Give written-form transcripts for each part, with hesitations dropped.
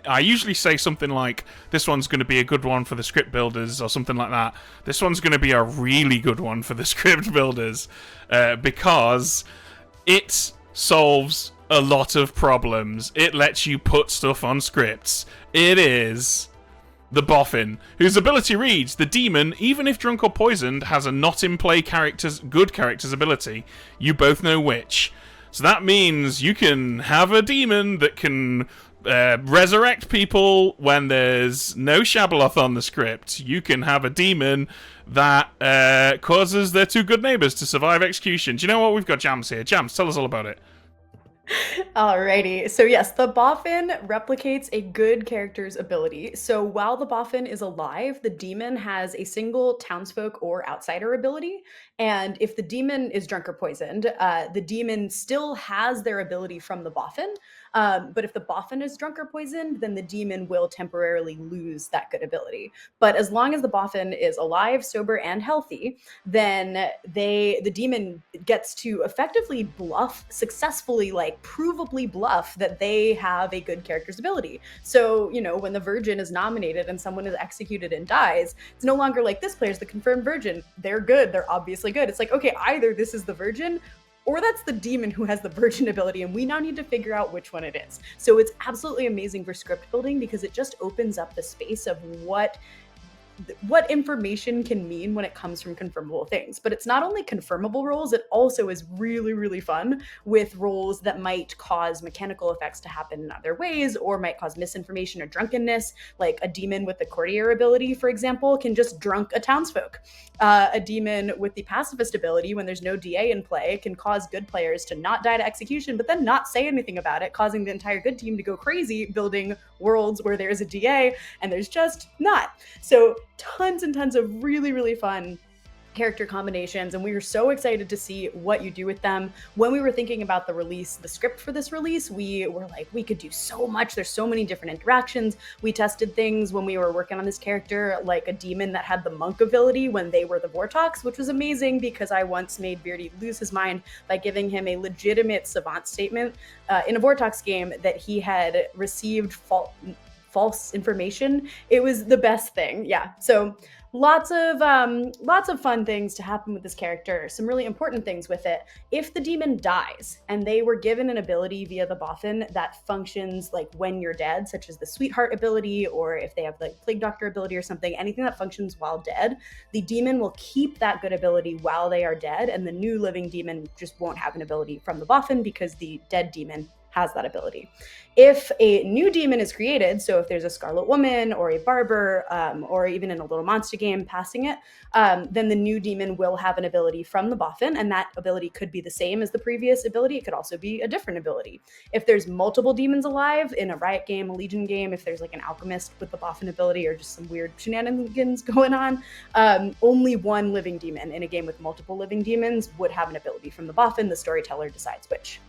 I usually say something like, this one's going to be a good one for the script builders, or something like that. This one's going to be a really good one for the script builders, because it solves a lot of problems. It lets you put stuff on scripts. It is the Boffin, whose ability reads, the demon, even if drunk or poisoned, has a not-in-play good character's ability. You both know which. So that means you can have a demon that can resurrect people when there's no Shabaloth on the script. You can have a demon that causes their two good neighbors to survive execution. Do you know what? We've got Jams here. Jams, tell us all about it. Alrighty, so yes, the Boffin replicates a good character's ability. So while the Boffin is alive, the demon has a single townsfolk or outsider ability. And if the demon is drunk or poisoned, the demon still has their ability from the Boffin. But if the Boffin is drunk or poisoned, then the demon will temporarily lose that good ability. But as long as the Boffin is alive, sober, and healthy, then the demon gets to effectively bluff, successfully, like provably bluff that they have a good character's ability. So, you know, when the Virgin is nominated and someone is executed and dies, it's no longer like, this player's the confirmed Virgin. They're good. They're obviously good. It's like, okay, either this is the Virgin or that's the demon who has the Virgin ability, and we now need to figure out which one it is. So it's absolutely amazing for script building because it just opens up the space of what information can mean when it comes from confirmable things. But it's not only confirmable roles, it also is really, really fun with roles that might cause mechanical effects to happen in other ways, or might cause misinformation or drunkenness. Like a demon with the courtier ability, for example, can just drunk a townsfolk. A demon with the pacifist ability, when there's no DA in play, can cause good players to not die to execution, but then not say anything about it, causing the entire good team to go crazy building worlds where there's a DA and there's just not. So tons and tons of really, really fun character combinations, and we were so excited to see what you do with them. When we were thinking about the script for this release, we were like, we could do so much. There's so many different interactions. We tested things when we were working on this character, like a demon that had the monk ability when they were the Vortox, which was amazing because I once made Beardy lose his mind by giving him a legitimate savant statement in a Vortox game that he had received false information. It was the best thing. Yeah. So lots of fun things to happen with this character. Some really important things with it. If the demon dies and they were given an ability via the Boffin that functions like when you're dead, such as the Sweetheart ability, or if they have like Plague Doctor ability or something, anything that functions while dead, the demon will keep that good ability while they are dead, and the new living demon just won't have an ability from the Boffin because the dead demon has that ability. If a new demon is created, so if there's a Scarlet Woman or a Barber, or even in a little monster game passing it, then the new demon will have an ability from the Boffin, and that ability could be the same as the previous ability. It could also be a different ability. If there's multiple demons alive in a Riot game, a Legion game, if there's like an Alchemist with the Boffin ability or just some weird shenanigans going on, only one living demon in a game with multiple living demons would have an ability from the Boffin. The storyteller decides which.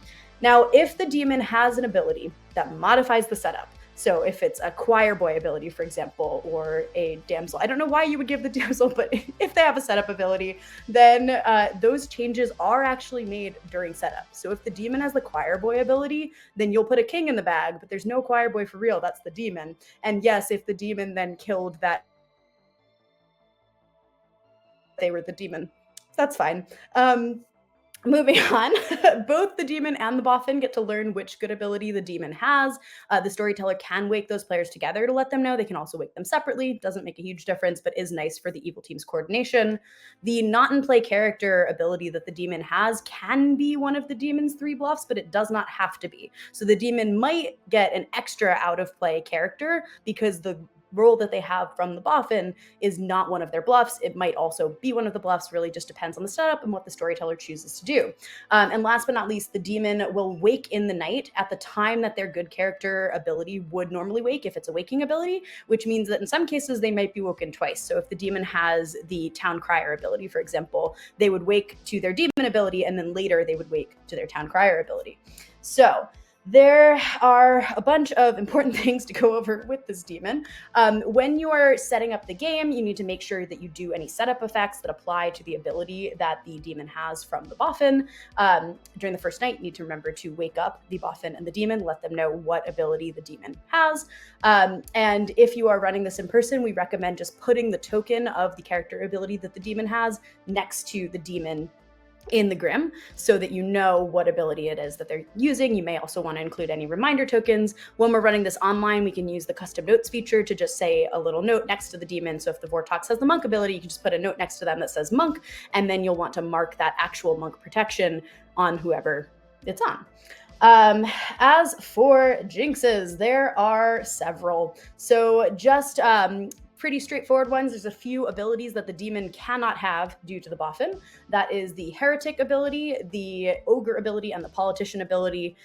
Now, if the demon has an ability that modifies the setup, so if it's a choir boy ability, for example, or a damsel, I don't know why you would give the damsel, but if they have a setup ability, then those changes are actually made during setup. So if the demon has the choir boy ability, then you'll put a king in the bag, but there's no choir boy for real, that's the demon. And yes, if the demon then killed that, they were the demon. That's fine. Moving on, both the demon and the Boffin get to learn which good ability the demon has. The storyteller can wake those players together to let them know. They can also wake them separately. Doesn't make a huge difference, but is nice for the evil team's coordination. The not in play character ability that the demon has can be one of the demon's 3 bluffs, but it does not have to be. So the demon might get an extra out of play character because the role that they have from the Boffin is not one of their bluffs. It might also be one of the bluffs, really just depends on the setup and what the storyteller chooses to do. And last but not least, the demon will wake in the night at the time that their good character ability would normally wake, if it's a waking ability, which means that in some cases they might be woken twice. So if the demon has the town crier ability, for example, they would wake to their demon ability and then later they would wake to their town crier ability. So There are a bunch of important things to go over with this demon. When you are setting up the game, you need to make sure that you do any setup effects that apply to the ability that the demon has from the Boffin. During the first night, you need to remember to wake up the Boffin and the demon, let them know what ability the demon has. And if you are running this in person, we recommend just putting the token of the character ability that the demon has next to the demon in the Grim so that you know what ability it is that they're using. You may also want to include any reminder tokens. When we're running this online, we can use the custom notes feature to just say a little note next to the demon. So if the Vortox has the monk ability, you can just put a note next to them that says monk, and then you'll want to mark that actual monk protection on whoever it's on. As for jinxes, there are several. So just pretty straightforward ones. There's a few abilities that the demon cannot have due to the Boffin. That is the Heretic ability, the Ogre ability, and the Politician ability.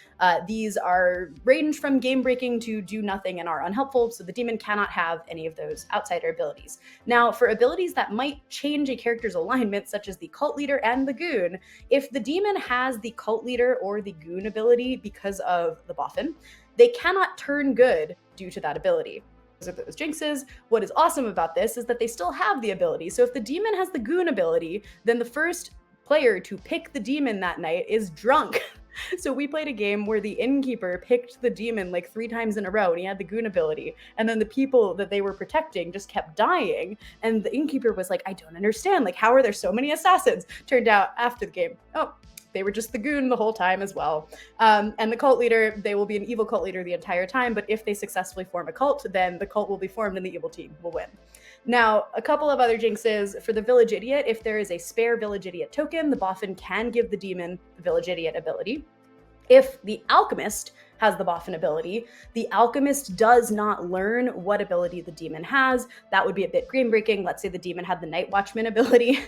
These are range from game breaking to do nothing and are unhelpful, so the demon cannot have any of those outsider abilities. Now, for abilities that might change a character's alignment, such as the Cult Leader and the Goon, if the demon has the Cult Leader or the Goon ability because of the Boffin, they cannot turn good due to that ability. Of those jinxes. What is awesome about this is that they still have the ability. So if the demon has the Goon ability, then the first player to pick the demon that night is drunk. So we played a game where the innkeeper picked the demon like 3 times in a row, and he had the Goon ability. And then the people that they were protecting just kept dying. And the innkeeper was like, I don't understand. Like, how are there so many assassins? Turned out after the game, oh, they were just the Goon the whole time as well. And the cult leader, they will be an evil cult leader the entire time, but if they successfully form a cult, then the cult will be formed and the evil team will win. Now, a couple of other jinxes. For the Village Idiot, if there is a spare Village Idiot token, the Boffin can give the demon the Village Idiot ability. If the Alchemist has the Boffin ability, the Alchemist does not learn what ability the demon has. That would be a bit game-breaking. Let's say the demon had the Night Watchman ability.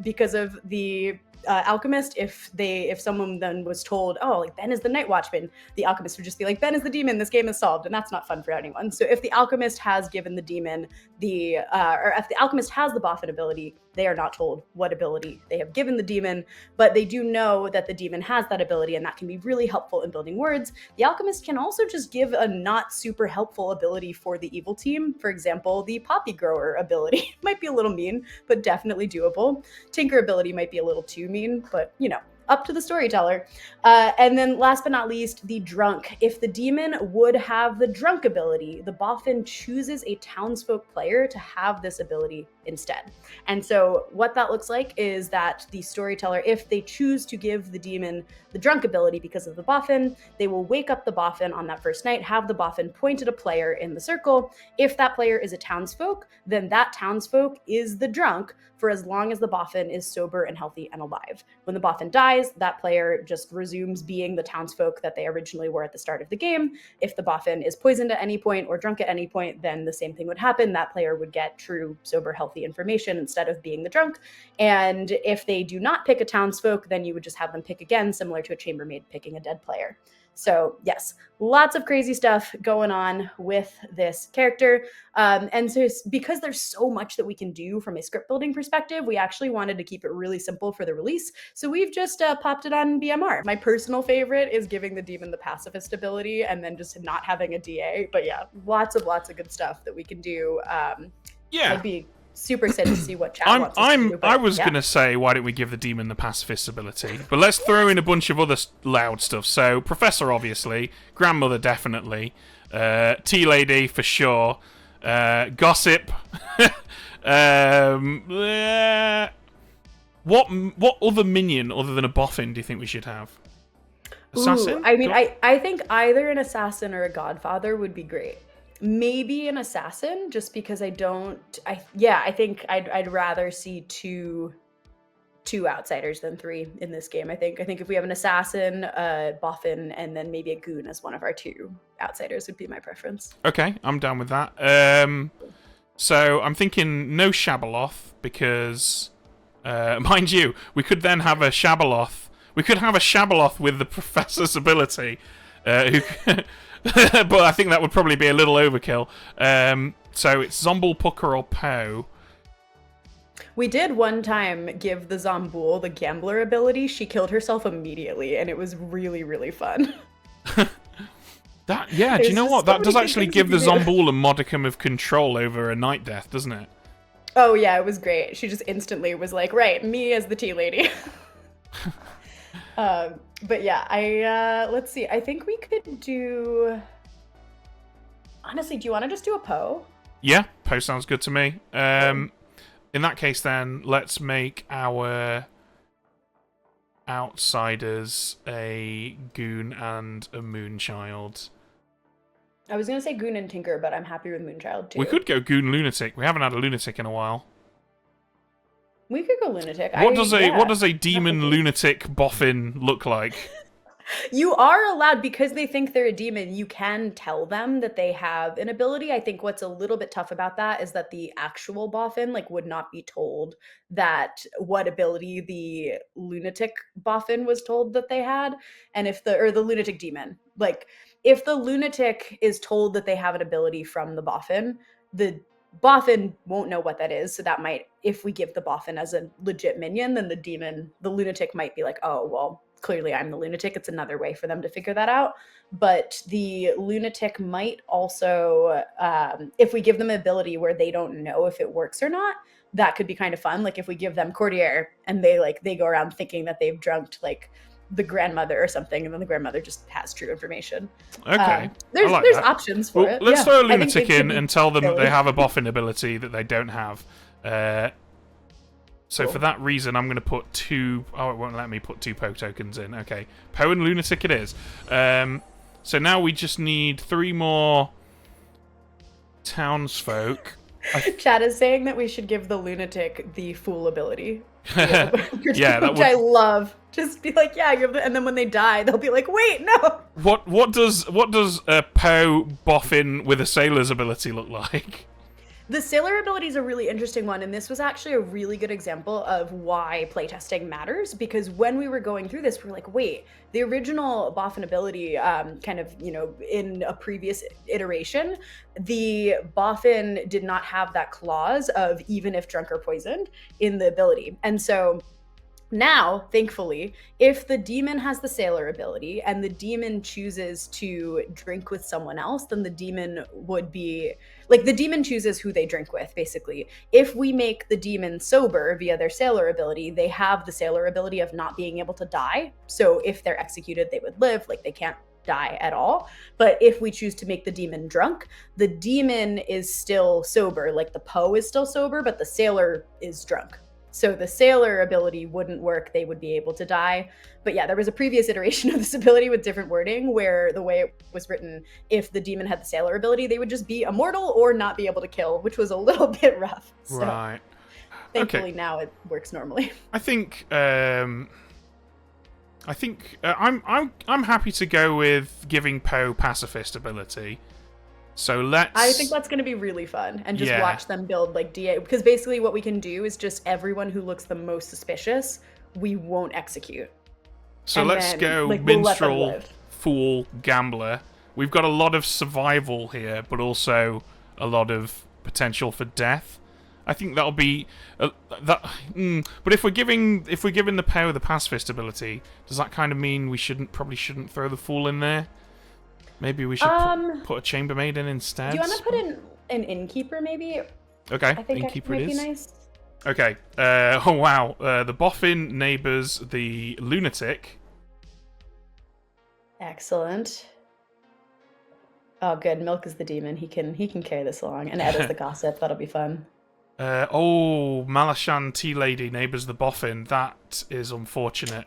Because of the Alchemist, if someone then was told, oh, like Ben is the Night Watchman, the Alchemist would just be like, Ben is the demon, this game is solved, and that's not fun for anyone. So if the Alchemist has given the demon or if the Alchemist has the Boffin ability, they are not told what ability they have given the demon, but they do know that the demon has that ability, and that can be really helpful in building words. The Alchemist can also just give a not super helpful ability for the evil team. For example, the Poppy Grower ability might be a little mean, but definitely doable. Tinker ability might be a little too mean, but up to the storyteller. And then last but not least, the Drunk. If the demon would have the Drunk ability, the Boffin chooses a townsfolk player to have this ability instead. And so what that looks like is that the storyteller, if they choose to give the demon the Drunk ability because of the Boffin, they will wake up the Boffin on that first night, have the Boffin point at a player in the circle. If that player is a townsfolk, then that townsfolk is the Drunk for as long as the Boffin is sober and healthy and alive. When the Boffin dies, that player just resumes being the townsfolk that they originally were at the start of the game. If the Boffin is poisoned at any point or drunk at any point, then the same thing would happen. That player would get true, sober, healthy information instead of being the Drunk. And if they do not pick a townsfolk, then you would just have them pick again, similar to a chambermaid picking a dead player. So yes, lots of crazy stuff going on with this character. And so because there's so much that we can do from a script building perspective, we actually wanted to keep it really simple for the release. So we've just popped it on BMR. My personal favorite is giving the demon the pacifist ability and then just not having a DA. But yeah, lots of good stuff that we can do. I'd be super excited to see what chat wants us to do. I was going to say, why don't we give the demon the pacifist ability? But let's throw in a bunch of other loud stuff. So, Professor, obviously. Grandmother, definitely. Tea Lady, for sure. Gossip. What other minion, other than a Boffin, do you think we should have? Assassin? Ooh, I mean, I think either an assassin or a godfather would be great. Maybe an assassin, just because I think I'd rather see two outsiders than 3 in this game. I think if we have an assassin, Boffin, and then maybe a Goon as one of our 2 outsiders would be my preference. Okay, I'm down with that. So I'm thinking no Shabaloth, because mind you, we could then have a Shabaloth. We could have a Shabaloth with the Professor's ability, but I think that would probably be a little overkill. So it's Zombuul, Pucker, or Poe. We did one time give the Zombuul the Gambler ability. She killed herself immediately, and it was really, really fun. That do you There's know just what? so That does many good actually things give the you can do. Zombool a modicum of control over a Night Death, doesn't it? Oh yeah, it was great. She just instantly was like, right, me as the tea lady. But yeah, I let's see. I think we could do. Honestly, do you want to just do a Poe? Yeah, Poe sounds good to me. Cool. In that case, then let's make our outsiders a Goon and a Moonchild. I was gonna say Goon and Tinker, but I'm happy with Moonchild We too. could go Goon Lunatic. We haven't had a Lunatic in a while. We could go Lunatic. What does a Not demon picky. lunatic boffin look like? You are allowed, because they think they're a demon, you can tell them that they have an ability. I think what's a little bit tough about that is that the actual Boffin like would not be told that what ability the lunatic Boffin was told that they had. And if the lunatic demon, like if the lunatic is told that they have an ability from the Boffin won't know what that is. So that might, if we give the Boffin as a legit minion, then the lunatic might be like, oh, well, clearly I'm the lunatic. It's another way for them to figure that out. But the lunatic might also, if we give them an ability where they don't know if it works or not, that could be kind of fun. Like if we give them Courtier and they go around thinking that they've drunked like the grandmother or something, and then the grandmother just has true information. Okay, I There's like there's that. options for Well, it. let's Yeah, throw a I think lunatic it could in be and tell them that they silly. have a boffin ability that they don't have. So for Cool. that reason, I'm going to put two... Oh, it won't let me put two Poe tokens in. Okay. Poe and Lunatic it is. So now we just need 3 more townsfolk. Chad is saying that we should give the lunatic the fool ability. Yeah, that Which would... I love. Just be like, yeah, and then when they die, they'll be like, wait, no. What does a Poe boffin with a sailor's ability look like? The sailor ability is a really interesting one, and this was actually a really good example of why playtesting matters, because when we were going through this, we were like, wait, the original Boffin ability, kind of, in a previous iteration, the Boffin did not have that clause of even if drunk or poisoned in the ability. And so now, thankfully, if the demon has the sailor ability and the demon chooses to drink with someone else, then the demon would be like, the demon chooses who they drink with, basically. If we make the demon sober via their sailor ability, they have the sailor ability of not being able to die. So if they're executed, they would live, like they can't die at all. But if we choose to make the demon drunk, the demon is still sober, like the Poe is still sober, but the sailor is drunk. So the sailor ability wouldn't work. They would be able to die. But yeah, there was a previous iteration of this ability with different wording where the way it was written, if the demon had the sailor ability, they would just be immortal or not be able to kill, which was a little bit rough. So Right. thankfully Okay. now it works normally. I think I'm happy to go with giving Poe pacifist ability. So let's... I think that's going to be really fun, and just Yeah. watch them build like DA, because basically what we can do is just everyone who looks the most suspicious, we won't execute. So And let's then, go like, we'll let them minstrel, live. fool, gambler. We've got a lot of survival here, but also a lot of potential for death. I think that'll be that. But if we're giving the Poe the pacifist ability, does that kind of mean we probably shouldn't throw the fool in there? Maybe we should put a chambermaid in instead. Do you want to put in an innkeeper, maybe? Okay, I think innkeeper might it be is. nice. Okay. Oh wow. The Boffin neighbours the lunatic. Excellent. Oh, good. Milk is the demon. He can carry this along, and Ed is the gossip. That'll be fun. Malashan Tea Lady neighbours the Boffin. That is unfortunate.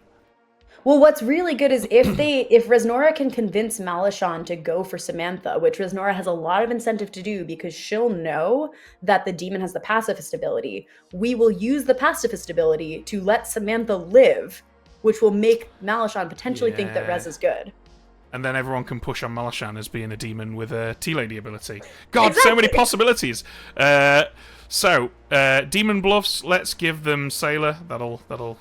Well, what's really good is if Resnora can convince Malashan to go for Samantha, which Resnora has a lot of incentive to do because she'll know that the demon has the pacifist ability. We will use the pacifist ability to let Samantha live, which will make Malashan potentially think that Rez is good. And then everyone can push on Malashan as being a demon with a Tea Lady ability. God, so many possibilities. Demon bluffs. Let's give them Sailor. That'll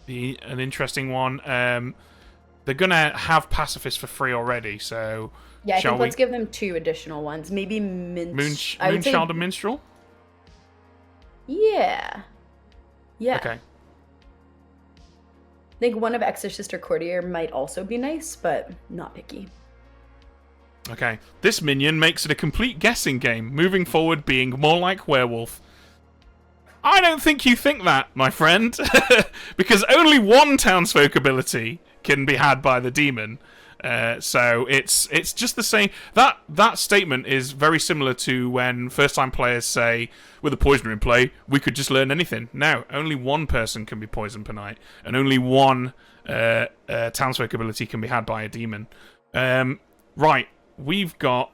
be an interesting one. They're gonna have pacifist for free already, so yeah, I think let's give them 2 additional ones. Maybe Moonchild and Minstrel. Yeah. Okay. I think one of Exorcist or Courtier might also be nice, but not picky. Okay, this minion makes it a complete guessing game, moving forward being more like werewolf. I don't think you think that, my friend, because only one townsfolk ability can be had by the demon. So it's just the same. That statement is very similar to when first-time players say, with a poisoner in play, we could just learn anything. No, only one person can be poisoned per night, and only one townsfolk ability can be had by a demon. Right, we've got...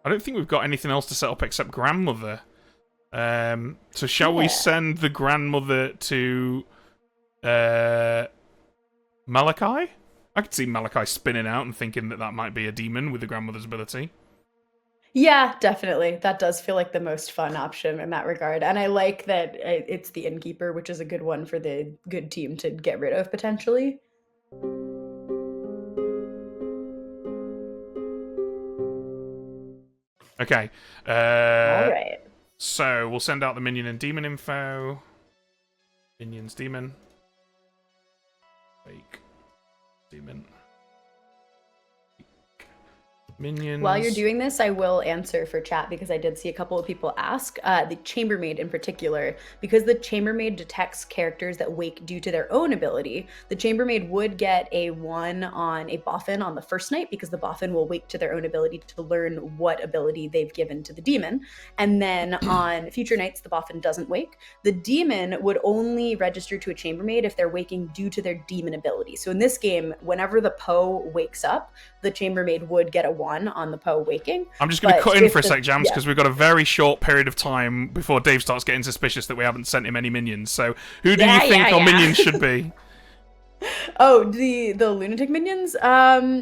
I don't think we've got anything else to set up except Grandmother. So shall we send the Grandmother to Malachi? I could see Malachi spinning out and thinking that might be a demon with the Grandmother's ability. Yeah, definitely. That does feel like the most fun option in that regard. And I like that it's the Innkeeper, which is a good one for the good team to get rid of, potentially. Okay. All right. So we'll send out the minion and demon info. Minions, demon. Fake. Demon. Minions. While you're doing this, I will answer for chat because I did see a couple of people ask. The Chambermaid in particular, because the Chambermaid detects characters that wake due to their own ability, the Chambermaid would get a 1 on a Boffin on the first night because the Boffin will wake to their own ability to learn what ability they've given to the demon. And then on future nights, the Boffin doesn't wake. The demon would only register to a Chambermaid if they're waking due to their demon ability. So in this game, whenever the Poe wakes up, the Chambermaid would get a 1 on the Poe waking. I'm just going to cut in for a sec, Jams, because we've got a very short period of time before Dave starts getting suspicious that we haven't sent him any minions. So who do you think our minions should be? Oh, the lunatic minions? I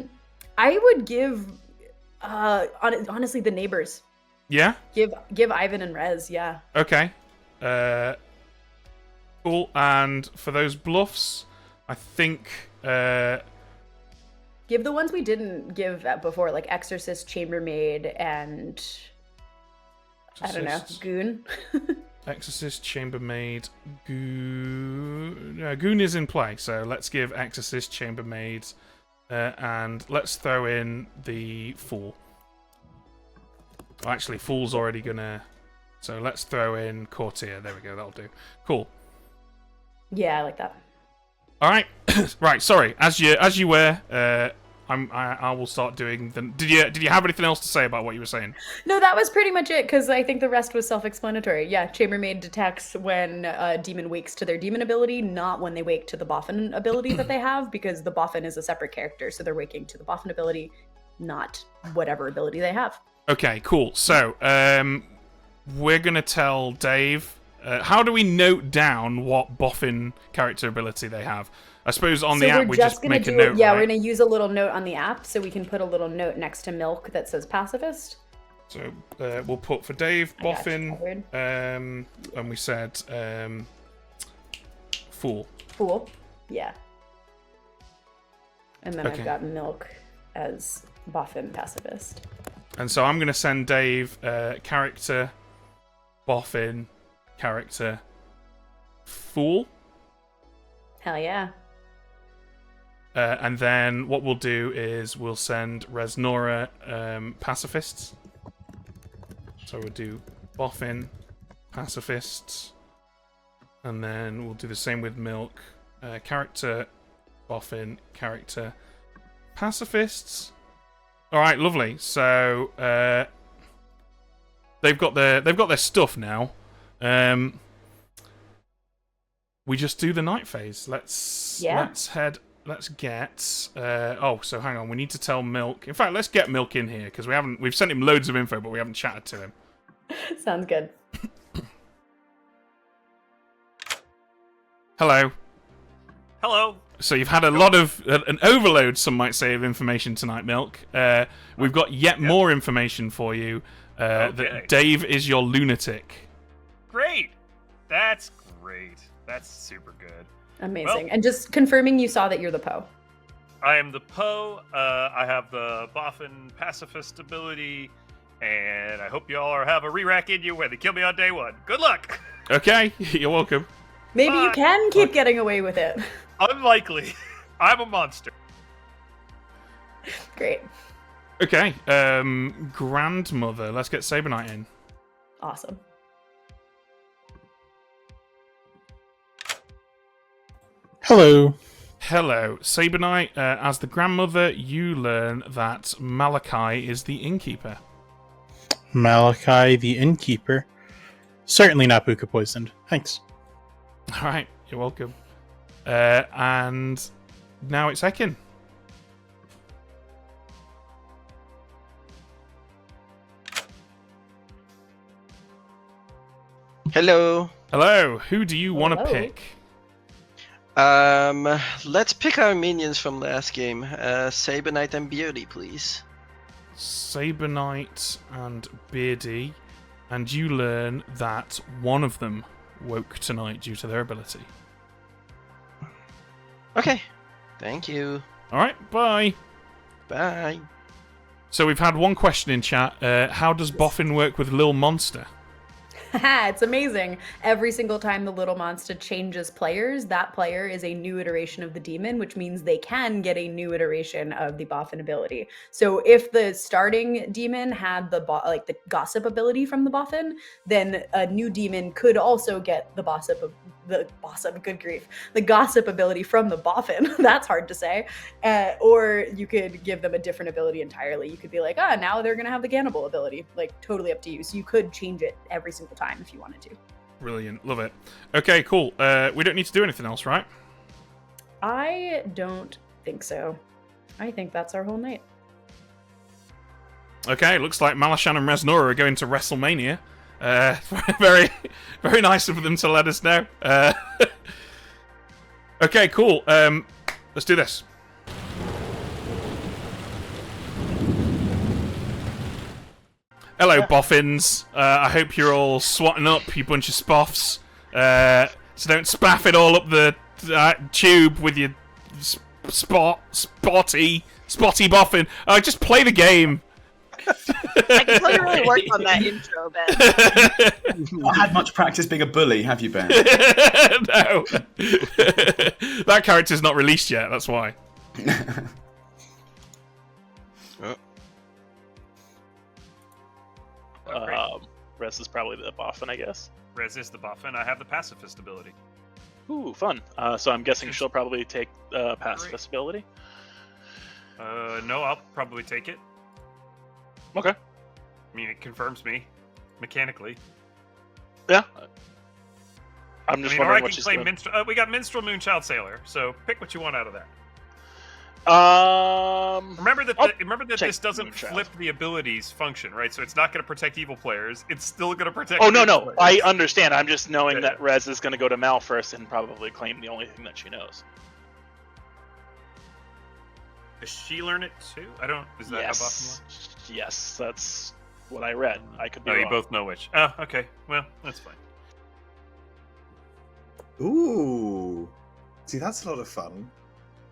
would give, honestly, the neighbors. Yeah? Give Ivan and Rez, yeah. Okay. Cool. And for those bluffs, I think... Give the ones we didn't give before, like Exorcist, Chambermaid, and I don't know, Goon. Exorcist, Chambermaid, Goon. Goon is in play, so let's give Exorcist, Chambermaid, and let's throw in the Fool. Actually, Fool's already gonna. So let's throw in Courtier. There we go. That'll do. Cool. Yeah, I like that. All right, right. Sorry. As you were, I will start doing. Did you have anything else to say about what you were saying? No, that was pretty much it. Because I think the rest was self-explanatory. Yeah, Chambermaid detects when a demon wakes to their demon ability, not when they wake to the Boffin ability that they have, because the Boffin is a separate character, so they're waking to the Boffin ability, not whatever ability they have. Okay, cool. So, we're gonna tell Dave. How do we note down what Boffin character ability they have? I suppose on the app we just make a note. Yeah, right? we're gonna use a little note on the app, so we can put a little note next to Milk that says pacifist. So we'll put for Dave Boffin, and we said Fool. Fool, yeah. And then I've got Milk as Boffin pacifist. And so I'm gonna send Dave character Boffin. Character Fool. Hell yeah. And then what we'll do is we'll send Resnora pacifists. So we'll do Boffin pacifists. And then we'll do the same with Milk. Character Boffin, character pacifists. Alright, lovely. So they've got their stuff now. We just do the night phase. Let's get so hang on, we need to tell Milk. In fact, let's get Milk in here because we've sent him loads of info, but we haven't chatted to him. Sounds good. Hello. Hello. So you've had a lot of an overload, some might say, of information tonight, Milk. We've got yet more information for you. That Dave is your lunatic. Great. That's great. That's super good. Amazing. Well, and just confirming you saw that you're the Poe. I am the Poe. I have the Boffin pacifist ability, and I hope you all have a re-rack in you when they kill me on day 1. Good luck. Okay, you're welcome. Maybe you can keep getting away with it. Unlikely. I'm a monster. Great. Okay, grandmother. Let's get Saber Knight in. Awesome. Hello. Hello, Saber Knight. As the grandmother, you learn that Malachi is the innkeeper. Malachi, the innkeeper. Certainly not Puka poisoned. Thanks. All right, you're welcome. And now it's Ekin. Hello. Hello. Who do you want to Hello. pick? Let's pick our minions from last game. Saber Knight and Beardy, please. Saber Knight and Beardy, and you learn that one of them woke tonight due to their ability. Okay. Thank you. All right, bye. Bye. So we've had one question in chat. How does Boffin work with Lil Monster? It's amazing. Every single time the little monster changes players, that player is a new iteration of the demon, which means they can get a new iteration of the Boffin ability. So if the starting demon had the the gossip ability from the Boffin, then a new demon could also get the the gossip ability from the Boffin. That's hard to say. Or you could give them a different ability entirely. You could be like, now they're gonna have the Cannibal ability. Like, totally up to you. So you could change it every single time if you wanted to. Brilliant. Love it. Okay, cool. We don't need to do anything else, right? I don't think so. I think that's our whole night. Okay, looks like Malashan and Resnora are going to WrestleMania. Very, very nice of them to let us know. Okay, cool. Let's do this. Hello, Boffins. I hope you're all swatting up, you bunch of spoffs. So don't spaff it all up the tube with your spotty Boffin. Just play the game. I can tell you really worked on that intro, Ben. You've not had much practice being a bully, have you, Ben? No. That character's not released yet, that's why. Res is probably the Boffin, I guess. Res is the Boffin. I have the pacifist ability. Ooh, fun. So I'm guessing she'll probably take pacifist ability. No, I'll probably take it. Okay. I mean, it confirms me mechanically. Yeah. I'm just wondering what she's doing. Minstrel. We got Minstrel, Moonchild, Sailor. So pick what you want out of that. Remember that this doesn't Moonchild. flip the abilities function, right? So it's not going to protect evil players. It's still going to protect. Oh no, players. I understand. I'm just knowing that Rez is going to go to Mal first and probably claim the only thing that she knows. Does she learn it too? I don't. Is that how Boffin works? Yes, that's what I read. I could be Oh, you wrong. both know which. Oh, okay. Well, that's fine. Ooh. See, that's a lot of fun.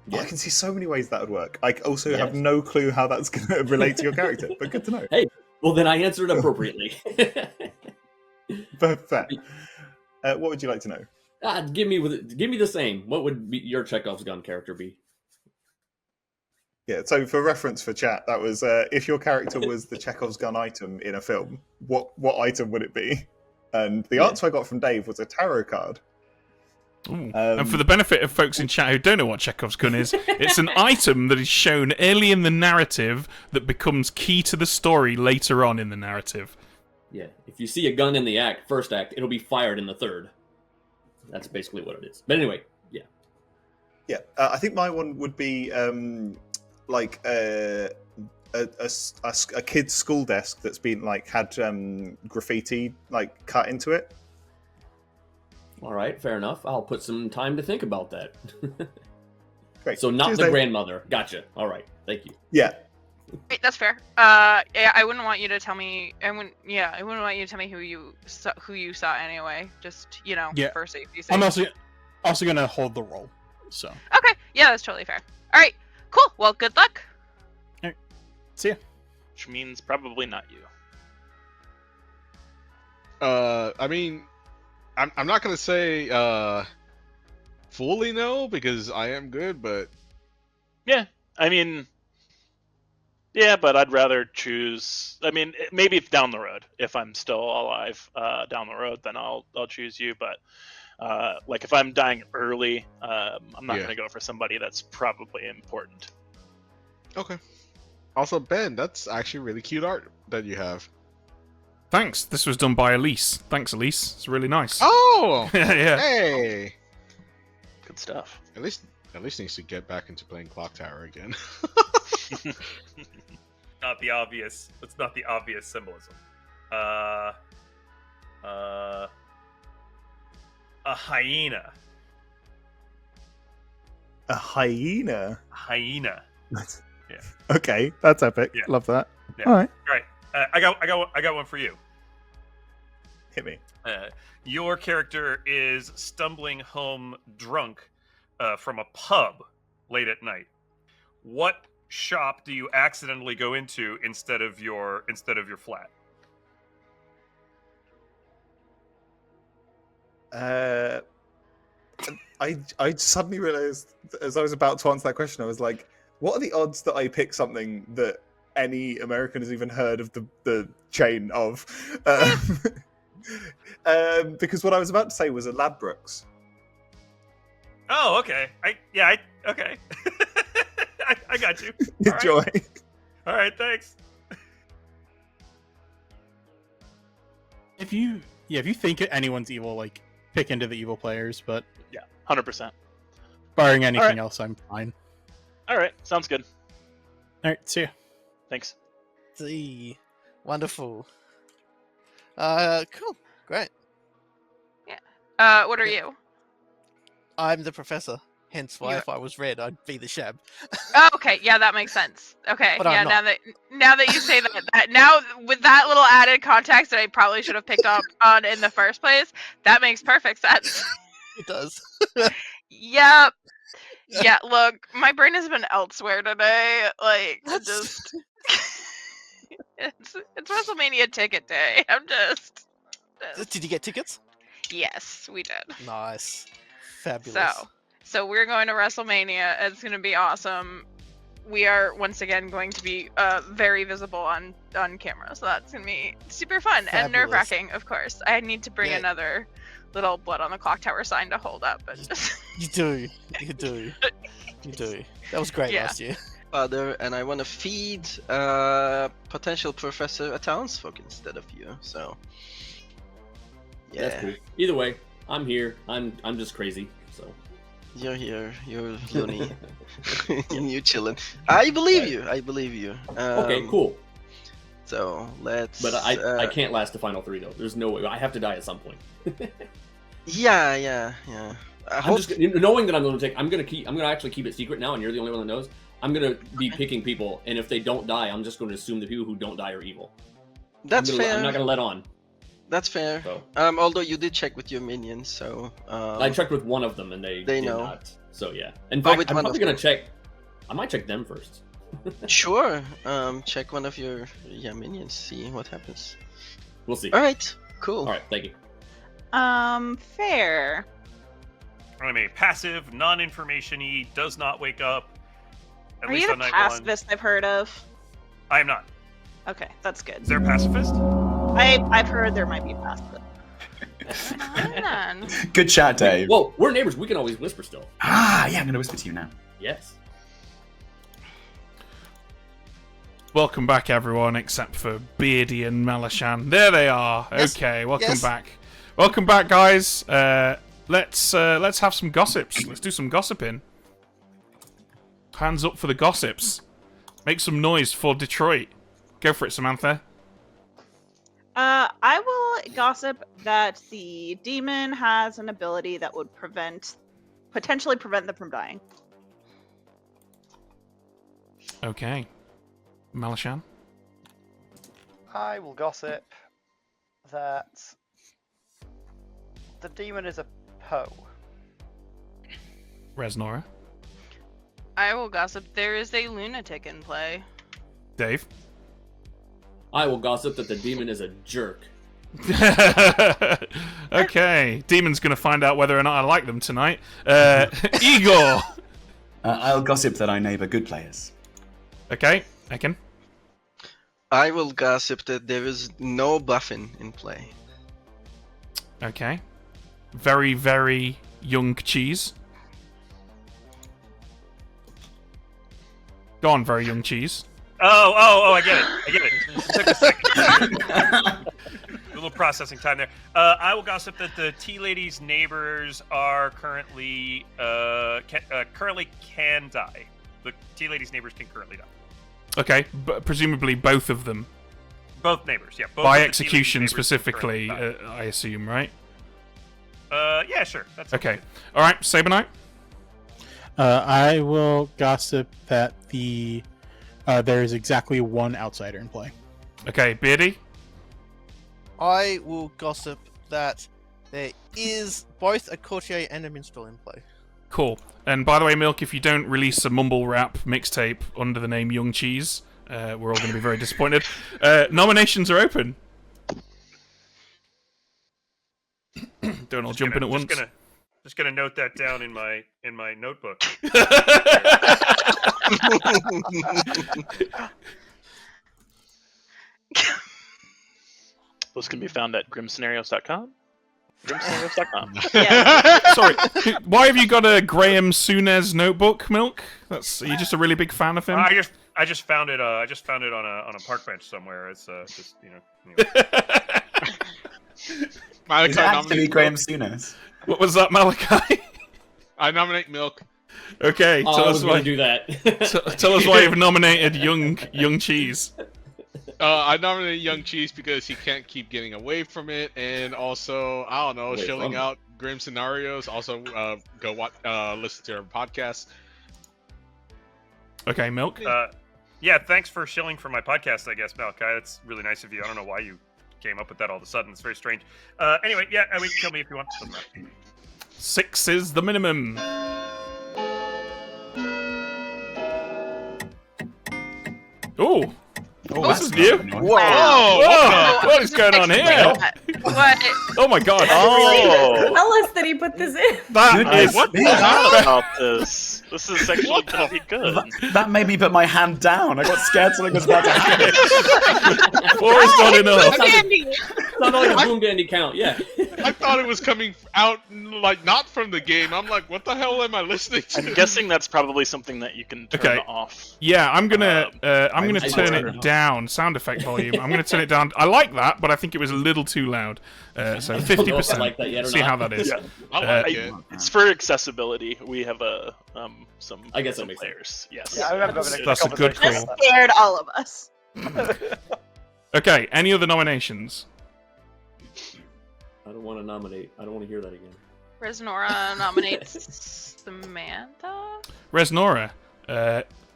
Yeah. I can see so many ways that would work. I also have no clue how that's going to relate to your character, but good to know. Hey, well then I answered appropriately. Fair. What would you like to know? Give me the same. What would your Chekhov's gun character be? Yeah, so for reference for chat, that was if your character was the Chekhov's gun item in a film, what item would it be? And the answer I got from Dave was a tarot card. Ooh. And for the benefit of folks in chat who don't know what Chekhov's gun is, it's an item that is shown early in the narrative that becomes key to the story later on in the narrative. Yeah, if you see a gun in the first act, it'll be fired in the third. That's basically what it is. But anyway, yeah. Yeah, I think my one would be like a kid's school desk that's been had graffiti cut into it. All right, fair enough. I'll put some time to think about that. Great. So not Cheers, the Dave. grandmother. Gotcha. All right, thank you. Yeah. Wait, that's fair. Yeah, I wouldn't want you to tell me. I wouldn't want you to tell me who you saw anyway. Just Yeah. for safety's sake. I'm also gonna hold the roll. So Okay, yeah, that's totally fair. All right, cool. Well, good luck. see ya. Which means probably not you. I mean, I'm not gonna say fully know because I am good, but Yeah, I mean, yeah, but I'd rather choose. I mean, maybe down the road, if I'm still alive down the road, then I'll choose you. But like if I'm dying early, I'm not gonna go for somebody that's probably important. okay. Also, Ben, that's actually really cute art that you have. Thanks. This was done by Elise. Thanks, Elise. It's really nice. Oh, yeah. hey, Good stuff. at least needs to get back into playing Clocktower again. Not the obvious. It's not the obvious symbolism. A hyena. A hyena. Hyena. Yeah. Okay, that's epic. Yeah. Love that. Yeah. All right, All right. I got one for you. hit me. Your character is stumbling home drunk from a pub late at night. What shop do you accidentally go into instead of your flat? I suddenly realized as I was about to answer that question, I was like, what are the odds that I pick something that any American has even heard of the chain of? Because what I was about to say was a Ladbrokes. Oh, okay. Okay. I got you. All right. Enjoy. All right, thanks. If you think anyone's evil, like pick into the evil players, but Yeah, 100%. barring anything Alright. else, I'm fine. All right, sounds good. All right, see ya. Thanks. See, wonderful. Cool, great. What are you? I'm the professor. Hence why, You- if I was red, I'd be the shab. Oh, okay, yeah, that makes sense. Okay, But yeah. I'm Now that you say that now with that little added context that I probably should have picked up on in the first place, that makes perfect sense. It does. Yep. Yeah. Look, my brain has been elsewhere today. Like, I just. It's WrestleMania ticket day. I'm just. Did you get tickets? Yes, we did. Nice, fabulous. So we're going to WrestleMania. It's going to be awesome. We are once again going to be very visible on camera, so that's going to be super fun and Fabulous. nerve-wracking, of course. I need to bring Yeah. another little blood on the Clocktower sign to hold up. But You do. That was great Yeah. last year. Father, and I want to feed potential professor a townsfolk instead of you. So, That's yeah, cool. Either way, I'm here. I'm just crazy. So you're here. You're loony. You chilling. I believe you. I believe you. okay, cool. So let's. But I can't last the final 3 though. There's no way. I have to die at some point. Yeah. I'm just knowing that I'm gonna actually keep it secret now, and you're the only one that knows. I'm gonna be picking people, and if they don't die, I'm just going to assume the people who don't die are evil. That's fair. I'm not gonna let on. That's fair. So. Although you did check with your minions, so. I checked with one of them, and they did know. not. So yeah. In fact, with I'm one probably of gonna check. I might check them first. Sure. Check one of your minions. See what happens. We'll see. All right. Cool. All right. Thank you. fair. I'm a passive, non-information-y, does not wake up. At Are least you the on night pacifist I've heard of? I am not. Okay, that's good. Is there a pacifist? I've heard there might be a pacifist. Good chat, Dave. Well, we're neighbors. We can always whisper still. Yeah, I'm going to whisper to you now. Yes. Welcome back, everyone, except for Beardy and Melashan. There they are. Yes. Okay, welcome Yes. back. Welcome back, guys. Let's have some gossips. Let's do some gossiping. Hands up for the gossips. Make some noise for Detroit. Go for it, Samantha. I will gossip that the demon has an ability that would potentially prevent them from dying. Okay. Melashan? I will gossip that the demon is a Poe. Resnora? I will gossip there is a lunatic in play. Dave? I will gossip that the demon is a jerk. Okay, Demon's gonna find out whether or not I like them tonight. Igor. I'll gossip that I neighbour good players. Okay, Ekin. I will gossip that there is no Boffin in play. Okay. Very, very young cheese. Go on, very young cheese. Oh, I get it. It took a second. A little processing time there. I will gossip that the tea lady's neighbors are currently can die. The tea lady's neighbors can currently die. Okay, but presumably both of them. Both neighbors, yeah. Both By of the tea execution lady's neighbors can specifically, currently die. I assume, right? Yeah, sure. That's okay. All right, Saber Knight. I will gossip that there is exactly one outsider in play. Okay, Beardy. I will gossip that there is both a courtier and a minstrel in play. Cool. And by the way, Milk, if you don't release a mumble rap mixtape under the name Young Cheese, we're all going to be very disappointed. Nominations are open. Don't all jump in at once. Just gonna note that down in my notebook. Those can be found at grimscenarios.com. Grimscenarios.com. Sorry, why have you got a Graham Souness notebook, Milk? Are you just a really big fan of him? I just found it. I just found it on a park bench somewhere. It's just Anyway. Is it actually Graham Souness? What was that, Malachi? I nominate Milk. Okay, tell us why. Do that. Tell us why you've nominated Young Cheese. I nominated Young Cheese because he can't keep getting away from it, and also I don't know, shilling out Grim Scenarios. Also, go watch, listen to our podcast. Okay, Milk. Yeah, thanks for shilling for my podcast. I guess, Malachi. That's really nice of you. I don't know why you came up with that all of a sudden. It's very strange. Anyway, yeah, I mean, kill me if you want. 6 is the minimum. Ooh. Oh, this is new. Whoa! What is going on here? What? Oh my god. Tell us that he put this in. That is What the hell about this? This is actually gonna be good. That made me put my hand down. I got scared something was about to happen. 4 is not enough. Sounds like a Boom Dandy count, yeah. I thought it was coming out like not from the game. I'm like, what the hell am I listening to? I'm guessing that's probably something that you can turn off. Yeah, I'm gonna turn it down. Sound effect volume. I'm gonna turn it down. I like that, but I think it was a little too loud. So 50%. Like that yet or See not. how that is. Yeah. I like it. It's for accessibility. We have some. I guess that some makes players. Yes. Yeah, I remember having That's a good conversation call. about Scared all of us. Okay, any other nominations? I don't want to nominate. I don't want to hear that again. Resnora nominates Samantha. Resnora,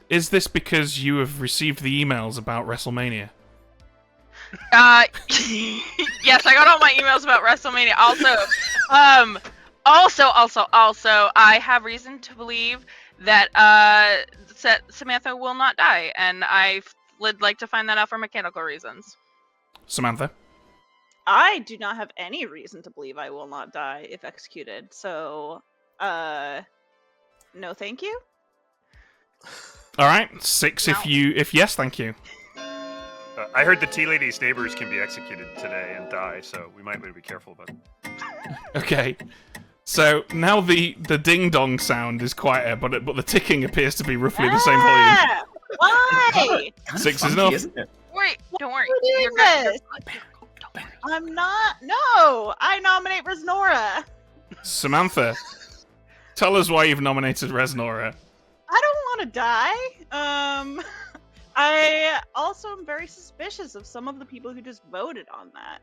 is this because you have received the emails about WrestleMania? Yes, I got all my emails about WrestleMania. Also, I have reason to believe that Samantha will not die, and I would like to find that out for mechanical reasons. Samantha? I do not have any reason to believe I will not die if executed. So, no, thank you. All right, 6 if yes, thank you. I heard the tea lady's neighbors can be executed today and die, so we might want to be careful about it. Okay. So now the ding dong sound is quieter, but the ticking appears to be roughly the same volume. Why? 6 is enough. Isn't it? Wait, don't worry. What You're is good. this? I'm not. No, I nominate Resnora. Samantha, tell us why you've nominated Resnora. I don't want to die. I also am very suspicious of some of the people who just voted on that.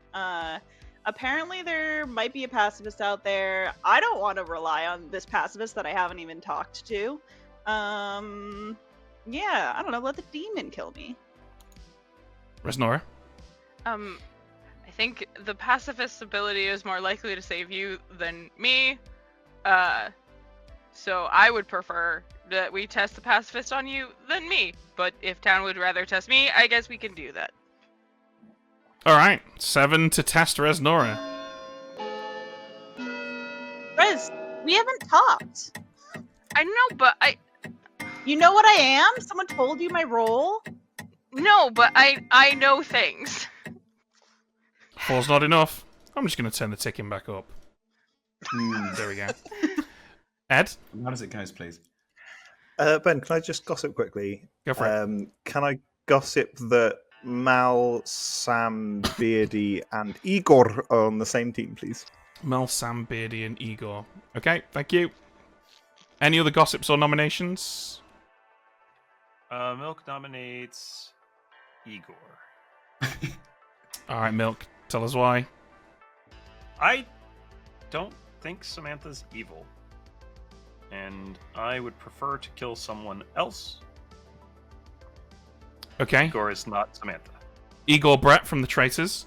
Apparently there might be a pacifist out there. I don't want to rely on this pacifist that I haven't even talked to. Yeah, I don't know. Let the demon kill me. Resnora? I think the pacifist ability is more likely to save you than me. So I would prefer that we test the pacifist on you than me. But if Town would rather test me, I guess we can do that. All right, 7 to test Resnora. Rez, we haven't talked. I know, but You know what I am? Someone told you my role? No, but I know things. 4's not enough. I'm just going to turn the ticking back up. There we go. Ed? How does it go, please? Ben, can I just gossip quickly? Go for it. Can I gossip that Mal, Sam, Beardy, and Igor are on the same team, please? Mel, Sam, Beardy, and Igor. Okay, thank you. Any other gossips or nominations? Milk nominates Igor. All right, Milk, tell us why. I don't think Samantha's evil. And I would prefer to kill someone else. Okay. Igor is not Samantha. Igor Brett from the Traitors.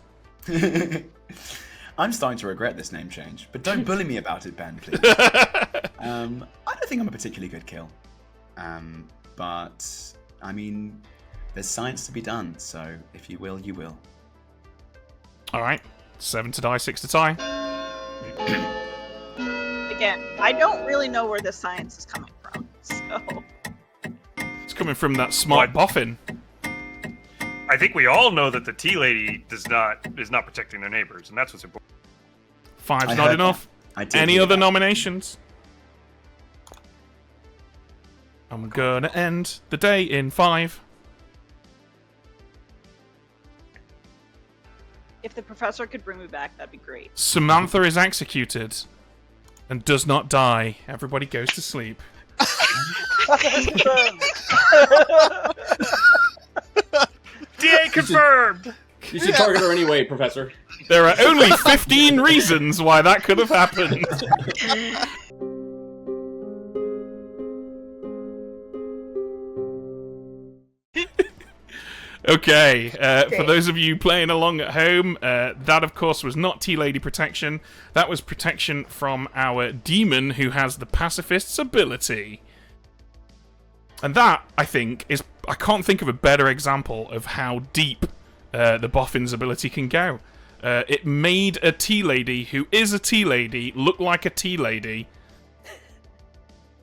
I'm starting to regret this name change, but don't bully me about it, Ben, please. I don't think I'm a particularly good kill. But, I mean, there's science to be done, so if you will, you will. Alright. 7 to die, 6 to tie. Again, I don't really know where this science is coming from, so... It's coming from that smart Boffin. I think we all know that the tea lady is not protecting their neighbors, and that's what's important. 5's not enough. Any other nominations? I'm gonna end the day in 5. If the professor could bring me back, that'd be great. Samantha is executed and does not die. Everybody goes to sleep. DA confirmed! You should target her anyway, Professor. There are only 15 reasons why that could have happened. Okay, for those of you playing along at home, that of course was not Tea Lady protection. That was protection from our demon who has the pacifist's ability. And that, I think, is... I can't think of a better example of how deep the Boffin's ability can go. It made a tea lady who is a tea lady look like a tea lady,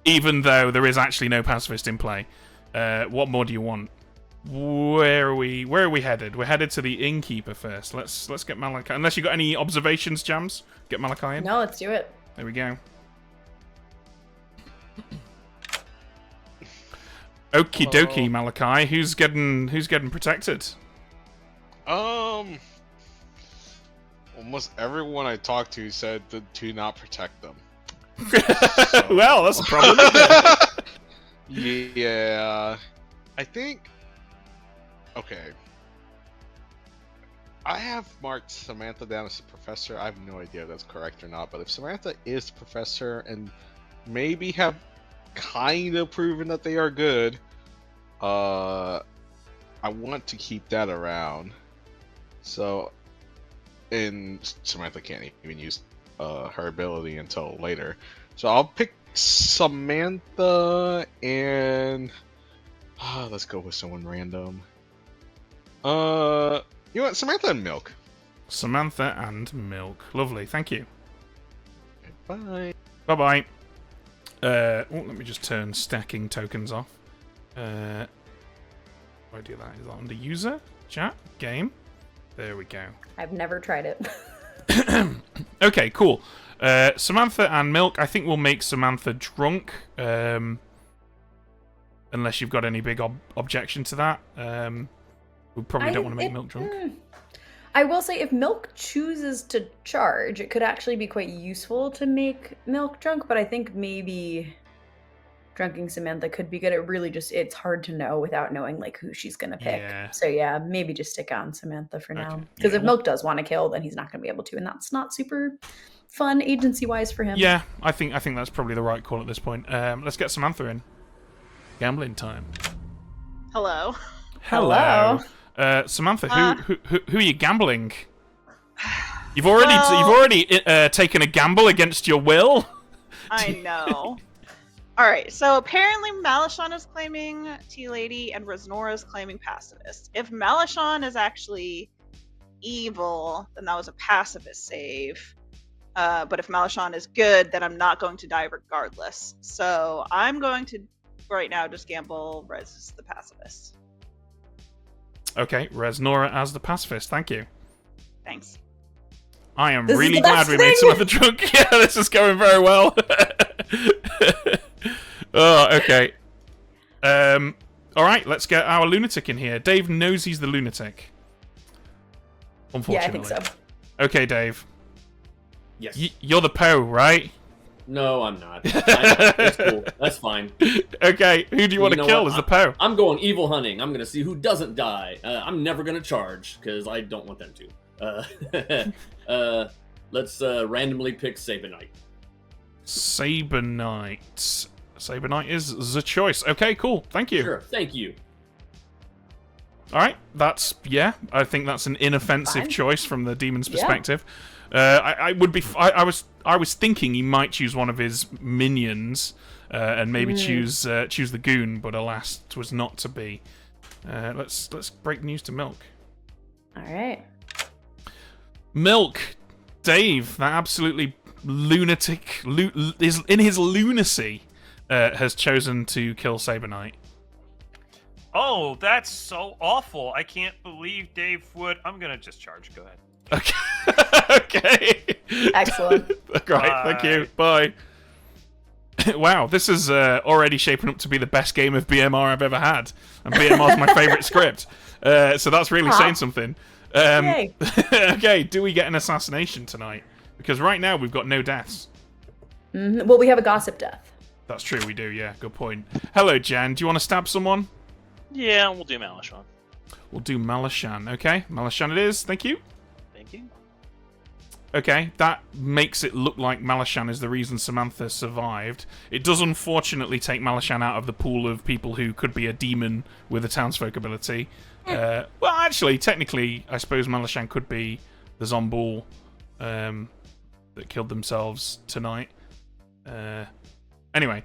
even though there is actually no pacifist in play. What more do you want? Where are we headed? We're headed to the innkeeper first. Let's get Malachi. Unless you got any observations, Jams, get Malachi in. No, let's do it. There we go. Okie dokie, Malachi. Who's getting protected? Almost everyone I talked to said to not protect them. Well, that's a problem. Yeah, I think. Okay. I have marked Samantha down as a professor. I have no idea if that's correct or not, but if Samantha is the professor and maybe have kind of proven that they are good, I want to keep that around. So, and Samantha can't even use her ability until later. So I'll pick Samantha and let's go with someone random. You know what? Samantha and Milk. Samantha and Milk. Lovely, thank you. Bye. Bye-bye. Let me just turn stacking tokens off. Where do I do that? Is that under user? Chat? Game? There we go. I've never tried it. Okay, cool. Samantha and Milk. I think we'll make Samantha drunk. Unless you've got any big objection to that. We probably don't want to make Milk drunk. I will say, if Milk chooses to charge, it could actually be quite useful to make Milk drunk, but I think maybe drunking Samantha could be good. It really just, it's hard to know without knowing like who she's going to pick. Yeah. So yeah, maybe just stick on Samantha for now. Because if Milk does want to kill, then he's not going to be able to, and that's not super fun agency-wise for him. Yeah, I think that's probably the right call at this point. Let's get Samantha in. Gambling time. Hello. Hello. Samantha, who are you gambling? You've already taken a gamble against your will. I know. All right, so apparently Malishon is claiming Tea Lady and Resnora is claiming Pacifist. If Malishon is actually evil, then that was a pacifist save. But if Malashan is good, then I'm not going to die regardless. So I'm going to, right now, just gamble Rez is the pacifist. Okay, Reznora as the pacifist. Thank you. Thanks. I am This is really the glad best we made thing! some of the drunk. Yeah, this is going very well. Oh, okay. All right, let's get our lunatic in here. Dave knows he's the lunatic. Yeah, Unfortunately. I think so. Okay, Dave. Yes. You're the Poe, right? No, I'm not. That's cool. That's fine. Okay, who do you want to kill as the Poe? I'm going evil hunting. I'm going to see who doesn't die. I'm never going to charge because I don't want them to. Let's randomly pick Sabanite. Sabanite. Sabanite is the choice. Okay, cool. Thank you. Sure, thank you. All right, I think that's an inoffensive Fine. choice from the demon's Yeah. perspective. I was thinking he might choose one of his minions and maybe choose the goon, but alas, it was not to be. Let's break news to Milk. All right. Milk, Dave, that absolutely lunatic is in his lunacy has chosen to kill Sabanite. Oh, that's so awful. I can't believe Dave would. I'm going to just charge. Go ahead. Okay. Okay. Excellent. Great, thank you. Bye. Wow, this is already shaping up to be the best game of BMR I've ever had. And BMR's my favourite script. So that's really saying something. Yay. Okay, do we get an assassination tonight? Because right now we've got no deaths. Mm-hmm. Well, we have a gossip death. That's true, we do, yeah. Good point. Hello, Jan. Do you want to stab someone? Yeah, we'll do Malashan. We'll do Malashan. Okay, Malashan it is. Thank you. Thank you. Okay, that makes it look like Malashan is the reason Samantha survived. It does unfortunately take Malashan out of the pool of people who could be a demon with a townsfolk ability. Well, actually, technically, I suppose Malashan could be the Zombul that killed themselves tonight. Anyway,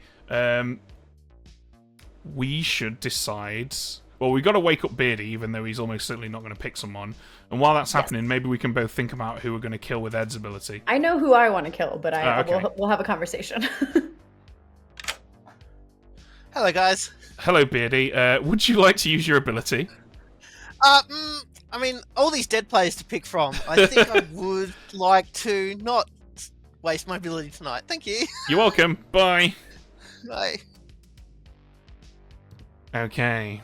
we should decide... Well, we've got to wake up Beardy, even though he's almost certainly not going to pick someone. And while that's happening, maybe we can both think about who we're going to kill with Ed's ability. I know who I want to kill, but okay. we'll have a conversation. Hello, guys. Hello, Beardy. Would you like to use your ability? I mean, all these dead players to pick from. I think I would like to not waste my ability tonight. Thank you. You're welcome. Bye. Bye. Okay.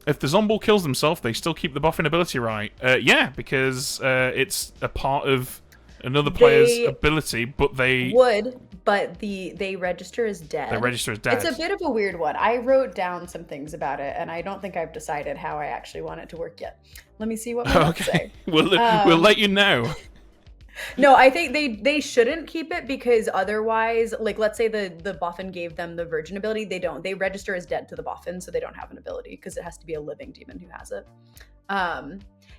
If the Zombul kills themselves, they still keep the Boffin ability, right? Yeah, because it's a part of another player's ability, but they... would, but they register as dead. They register as dead. It's a bit of a weird one. I wrote down some things about it, and I don't think I've decided how I actually want it to work yet. Let me see what my notes say. We'll let you know. No, I think they shouldn't keep it because otherwise, like, let's say the Boffin gave them the virgin ability, they register as dead to the Boffin, so they don't have an ability because it has to be a living demon who has it.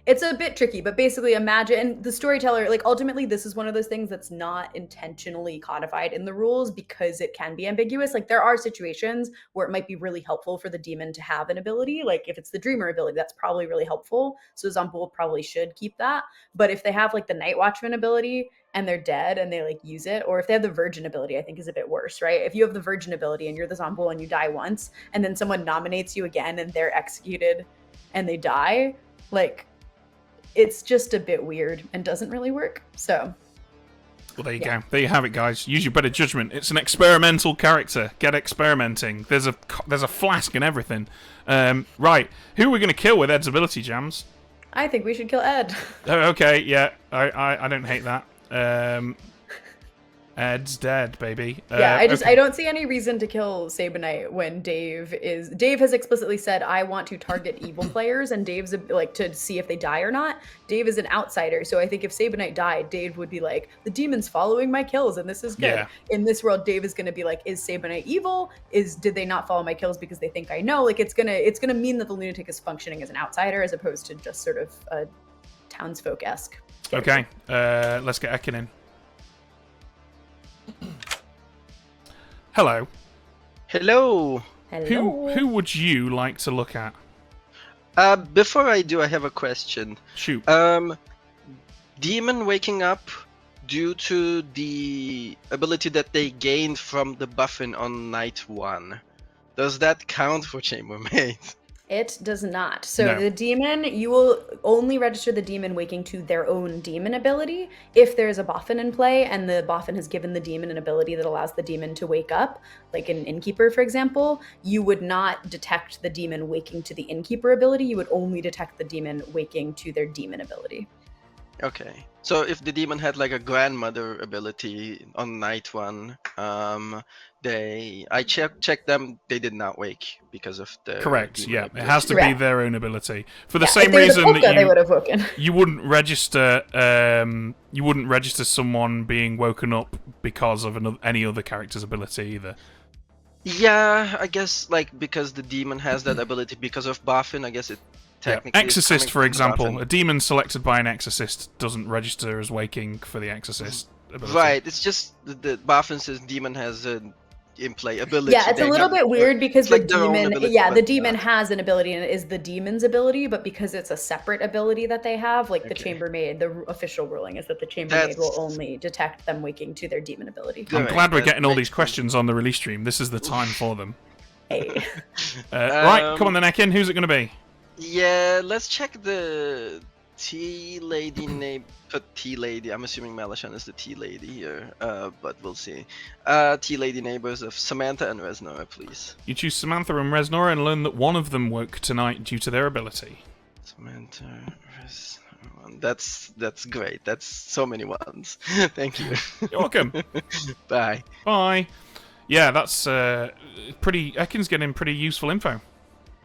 It's a bit tricky, but basically imagine the storyteller, like, ultimately this is one of those things that's not intentionally codified in the rules because it can be ambiguous. Like, there are situations where it might be really helpful for the demon to have an ability. Like, if it's the dreamer ability, that's probably really helpful. So Zombul probably should keep that. But if they have, like, the Night Watchman ability and they're dead and they, like, use it, or if they have the virgin ability, I think is a bit worse, right? If you have the virgin ability and you're the Zombul and you die once, and then someone nominates you again and they're executed and they die, like, it's just a bit weird and doesn't really work. So, well, there you go. There you have it, guys. Use your better judgment. It's an experimental character. Get experimenting. There's a flask and everything. Right. Who are we going to kill with Ed's ability, Jams? I think we should kill Ed. Oh, okay. Yeah. I don't hate that. Ed's dead, baby. Yeah, okay. I don't see any reason to kill Sabanite when Dave has explicitly said, I want to target evil players, and Dave's like to see if they die or not. Dave is an outsider, so I think if Sabanite died, Dave would be like, the demon's following my kills, and this is good. Yeah. In this world, Dave is gonna be like, is Sabanite evil? Did they not follow my kills because they think I know? Like, it's gonna mean that the lunatic is functioning as an outsider as opposed to just sort of a townsfolk-esque. Okay, let's get Ekin in. Hello. Hello. Who would you like to look at? Before I do, I have a question. Shoot. demon waking up due to the ability that they gained from the Boffin on night 1. Does that count for chambermaid? It does not. So No. the demon, you will only register the demon waking to their own demon ability if there's a Boffin in play and the Boffin has given the demon an ability that allows the demon to wake up, like an Innkeeper, for example. You would not detect the demon waking to the Innkeeper ability. You would only detect the demon waking to their demon ability. Okay. So if the demon had like a grandmother ability on night 1, I checked them, they did not wake because of the Correct. demon Yeah, ability. it has to be their own ability. For the Yeah, same if they were the reason polka, that they would have woken. you wouldn't register someone being woken up because of any other character's ability either. Yeah, I guess like because the demon has that ability because of Boffin, I guess it technically is Exorcist, coming for from example, Boffin. a demon selected by an exorcist doesn't register as waking for the exorcist ability. Right, it's just the Boffin says demon has an in-play ability. Yeah, it's a They little have bit weird because it's like the their own demon, ability, yeah, the but demon not. has an ability and it is the demon's ability, but because it's a separate ability that they have, like the chambermaid, the official ruling is that the chambermaid will only detect them waking to their demon ability. I'm glad we're getting all these questions on the release stream. This is the time for them. Hey. Right, come on then, Ekin. Who's it going to be? Yeah, let's check the Tea Lady name. Tea Lady. I'm assuming Malashan is the Tea Lady here, but we'll see. Tea Lady neighbors of Samantha and Resnora, please. You choose Samantha and Resnora and learn that one of them woke tonight due to their ability. Samantha, Resnora. That's great. That's so many ones. Thank you. You're welcome. Bye. Bye. Yeah, that's pretty. Ekin's getting pretty useful info.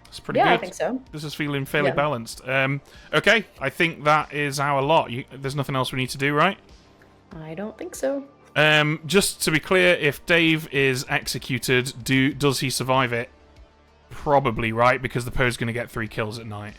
It's pretty good. Yeah, I think so. This is feeling fairly Yeah. balanced. Okay, I think that is our lot. There's nothing else we need to do, right? I don't think so. Just to be clear, if Dave is executed, does he survive it? Probably, right? Because the Poe's going to get 3 kills at night.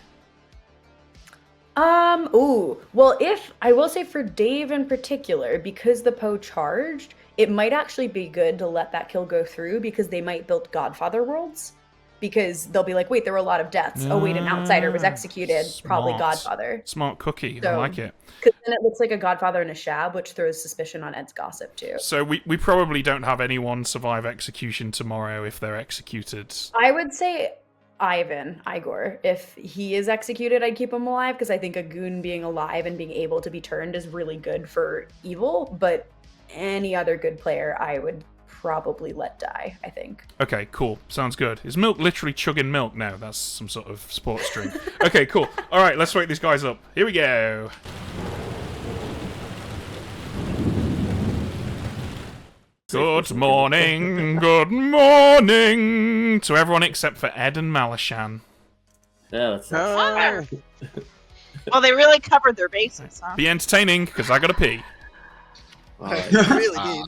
Ooh. Well, if I will say for Dave in particular, because the Poe charged, it might actually be good to let that kill go through because they might build Godfather worlds. Because they'll be like, wait, there were a lot of deaths. Oh, wait, an outsider was executed. Probably Smart. Godfather. Smart cookie. I So- like it. Because then it looks like a Godfather and a Shab, which throws suspicion on Ed's gossip, too. So we probably don't have anyone survive execution tomorrow if they're executed. I would say Igor. If he is executed, I'd keep him alive because I think a goon being alive and being able to be turned is really good for evil. But any other good player, I would probably let die, I think. Okay, cool. Sounds good. Is Milk literally chugging milk now? That's some sort of sports drink. Okay, cool. All right, let's wake these guys up. Here we go. Good morning, good morning to everyone except for Ed and Malashan. Yeah, that's Well, they really covered their bases, huh? Be entertaining, because I gotta pee. all right. really need.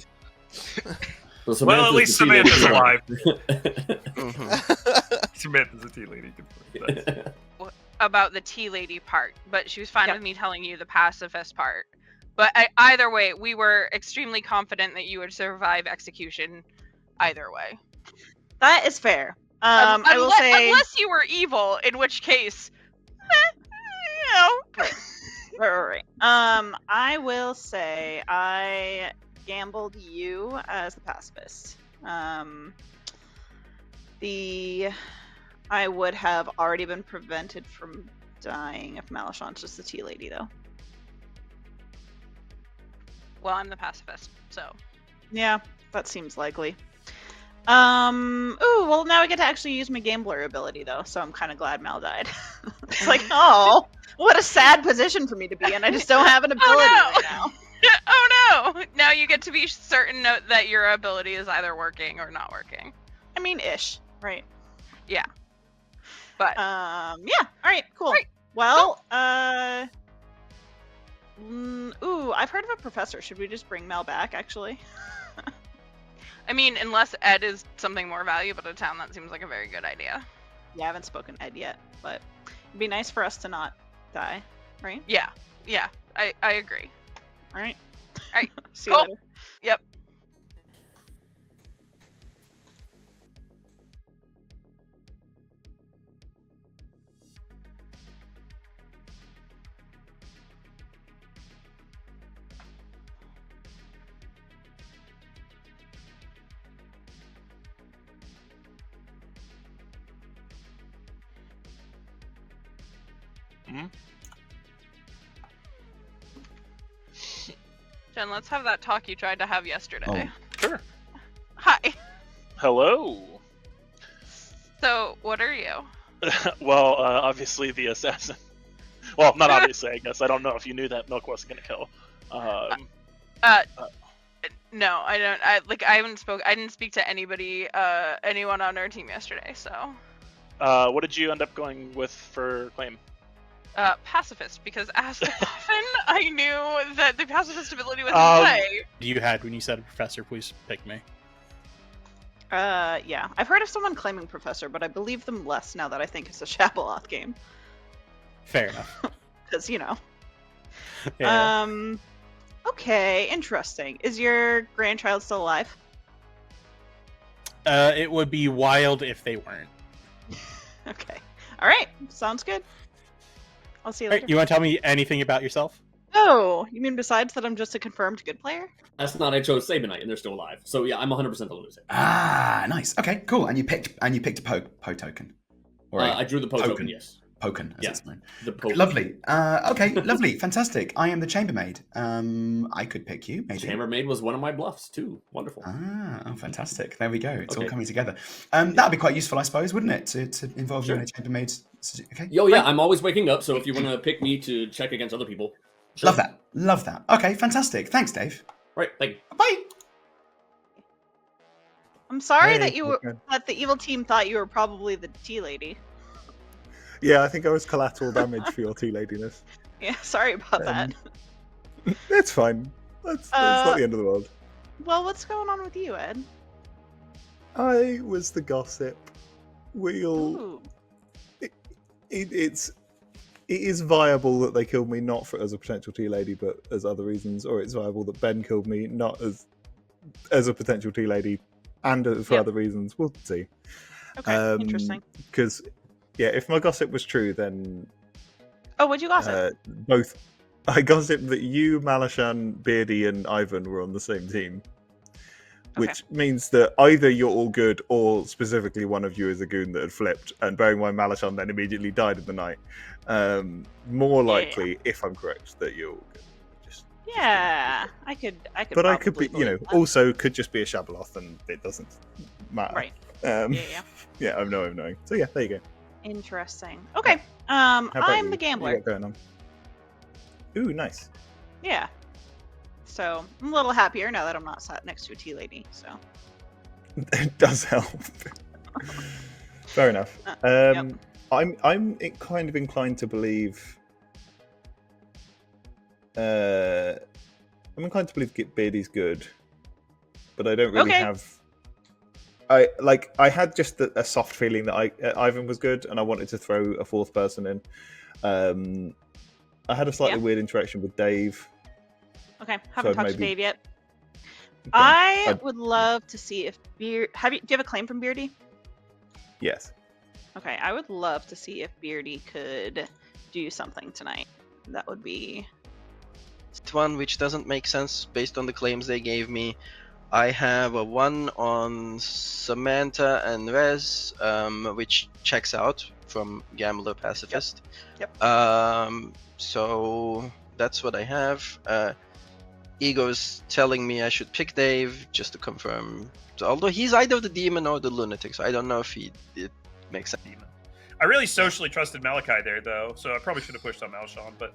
So Well, at least Samantha's alive. Mhm. Samantha's a tea lady. Good point. About the tea lady part, but she was fine with me telling you the pacifist part. But either way, we were extremely confident that you would survive execution either way. That is fair. I will say, unless you were evil, in which case, you know. right. I will say I gambled you as the pacifist. I would have already been prevented from dying if Malashan's just the tea lady, though. Well, I'm the pacifist, so. Yeah, that seems likely. Ooh, well, now I get to actually use my gambler ability, though, so I'm kind of glad Mal died. It's like, oh, what a sad position for me to be in. I just don't have an ability right now. Oh no! Now you get to be certain that your ability is either working or not working. I mean, ish, right? Yeah. But yeah. All right. Cool. Right. Well, ooh, I've heard of a professor. Should we just bring Mel back? Actually. I mean, unless Ed is something more valuable to town, that seems like a very good idea. Yeah, I haven't spoken Ed yet, but it'd be nice for us to not die, right? Yeah. I agree. All right. All right. See you later. Yep. Hmm? Jen, let's have that talk you tried to have yesterday. Sure. Hi. Hello. So, what are you? Well, obviously the assassin. Well, not obviously, I guess. I don't know if you knew that Milk wasn't gonna kill. No, I don't. I didn't speak to anybody, anyone on our team yesterday. So, What did you end up going with for claim? pacifist, because as the Boffin, I knew that the pacifist ability was in play. You had when you said professor, please pick me. Yeah. I've heard of someone claiming Professor, but I believe them less now that I think it's a Shabaloth game. Fair enough. Because, you know. Yeah. Okay, interesting. Is your grandchild still alive? It would be wild if they weren't. Okay. Alright, sounds good. I'll see you later. You want to tell me anything about yourself? Oh, you mean besides that I'm just a confirmed good player? That's not I chose Sabanite, and they're still alive. So yeah, I'm 100% the loser. Ah, nice. Okay, cool. And you picked a Po token. Or I drew the Po token, yes. Poken, as it's known. The Po. Lovely. Okay, lovely. Fantastic. I am the chambermaid. I could pick you, maybe. Chambermaid was one of my bluffs, too. Wonderful. Oh, fantastic. There we go. It's all coming together. That'd be quite useful, I suppose, wouldn't it? To involve you in a chambermaid. Okay. Yo, yeah, I'm always waking up, so if you want to pick me to check against other people. Sure. Love that. Love that. Okay, fantastic. Thanks, Dave. Right, thank you. Bye. I'm sorry Hey, that that the evil team thought you were probably the tea lady. Yeah, I think I was collateral damage for your tea ladiness. Yeah, sorry about that. It's fine. That's not the end of the world. Well, what's going on with you, Ed? I was the gossip. We'll. It is viable that they killed me not as a potential tea lady, but as other reasons, or it's viable that Ben killed me not as a potential tea lady, and for other reasons. We'll see. Okay, interesting. Because yeah, if my gossip was true, then oh, what'd you gossip? Both. I gossiped that you, Malashan, Beardy, and Ivan were on the same team. Which means that either you're all good, or specifically one of you is a goon that had flipped. And bearing in mind, Malashan then immediately died in the night. More likely, if I'm correct, that you're all good. Yeah, I could. But I could be, also could just be a Shabaloth, and it doesn't matter. Right. Yeah, I'm knowing. So yeah, there you go. Interesting. Okay. How about I'm you? the gambler. What you got going on? Ooh, nice. Yeah. So I'm a little happier now that I'm not sat next to a tea lady. So It does help. Fair enough. I'm kind of inclined to believe. I'm inclined to believe Beardy's good, but I don't really have. I had just a soft feeling that Ivan was good, and I wanted to throw a fourth person in. I had a slightly weird interaction with Dave. Okay, haven't talked to Dave yet. Okay. I would love to see if do you have a claim from Beardy? Yes. Okay, I would love to see if Beardy could do something tonight. That would be one which doesn't make sense based on the claims they gave me. I have a one on Samantha and Rez, which checks out from Gambler Pacifist. Yep. So that's what I have. Ego's telling me I should pick Dave just to confirm. So, although he's either the demon or the lunatic, so I don't know if it makes sense. I really socially trusted Malachi there, though, so I probably should have pushed on Malshawn, but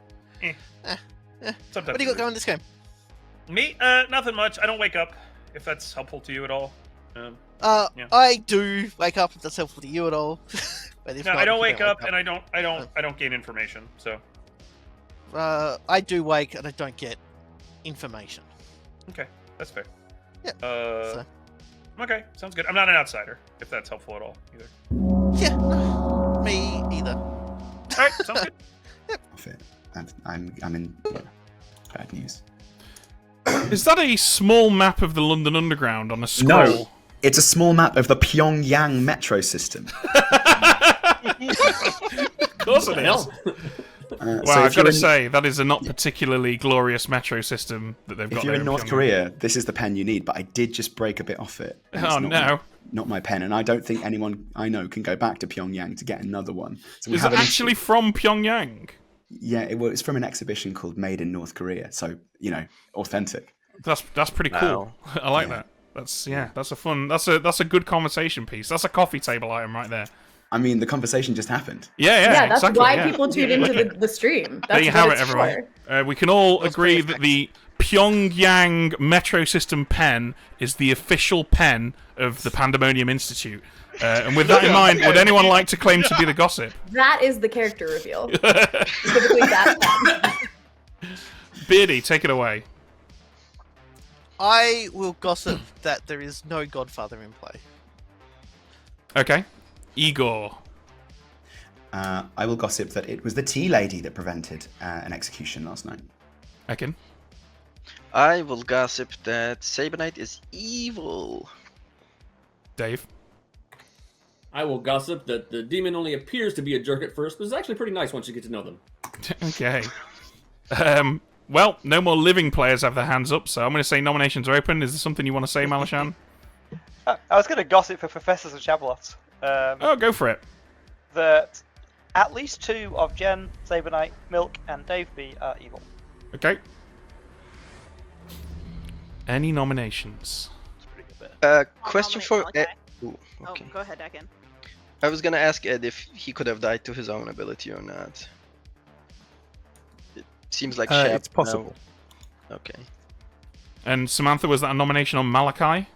What do you got going this game? Me? Nothing much. I don't wake up, if that's helpful to you at all. Yeah. I do wake up if that's helpful to you at all. But if No, not, I don't if you wake up, and I don't gain information. So I do wake and I don't get information. okay, that's fair. Yeah. Okay, sounds good. I'm not an outsider, if that's helpful at all either. Yeah, no, me either. All right, sounds good. Yep. I'm in bad news. Is that a small map of the London Underground on a scroll? No, it's a small map of the Pyongyang metro system. Of course it is. Wow, I've got to say, that is a not particularly glorious metro system that they've got. If you're in North Korea, this is the pen you need, but I did just break a bit off it. Oh, no. Not my pen, and I don't think anyone I know can go back to Pyongyang to get another one. So is it actually from Pyongyang? Yeah, it's from an exhibition called Made in North Korea, so authentic. That's pretty cool. Wow. I like Yeah. that. That's a fun. That's a good conversation piece. That's a coffee table item right there. I mean, the conversation just happened. Yeah, that's exactly, why yeah. people tune into the stream. That's There you what have it, it's everyone. for. We can all That's agree pretty that the Pyongyang Metro System pen is the official pen of the Pandemonium Institute. And with that in mind, would anyone like to claim to be the gossip? That is the character reveal. Specifically that one. Beardy, take it away. I will gossip that there is no Godfather in play. Okay. Igor. I will gossip that it was the tea lady that prevented an execution last night. Ekin. I will gossip that Sabanite is evil. Dave. I will gossip that the demon only appears to be a jerk at first, but is actually pretty nice once you get to know them. Okay. Well, no more living players have their hands up, so I'm going to say nominations are open. Is there something you want to say, Malashan? I was going to gossip for Professors of Shabalot. Oh, go for it. That at least 2 of Jen, Sabanite, Milk, and Dave B are evil. Okay. Any nominations? Question nominate for Malachi. Ed. Ooh, okay. Oh, go ahead, Ekin. I was gonna ask Ed if he could have died to his own ability or not. It seems like Shep it's possible. now- Okay. And Samantha, was that a nomination on Malachi?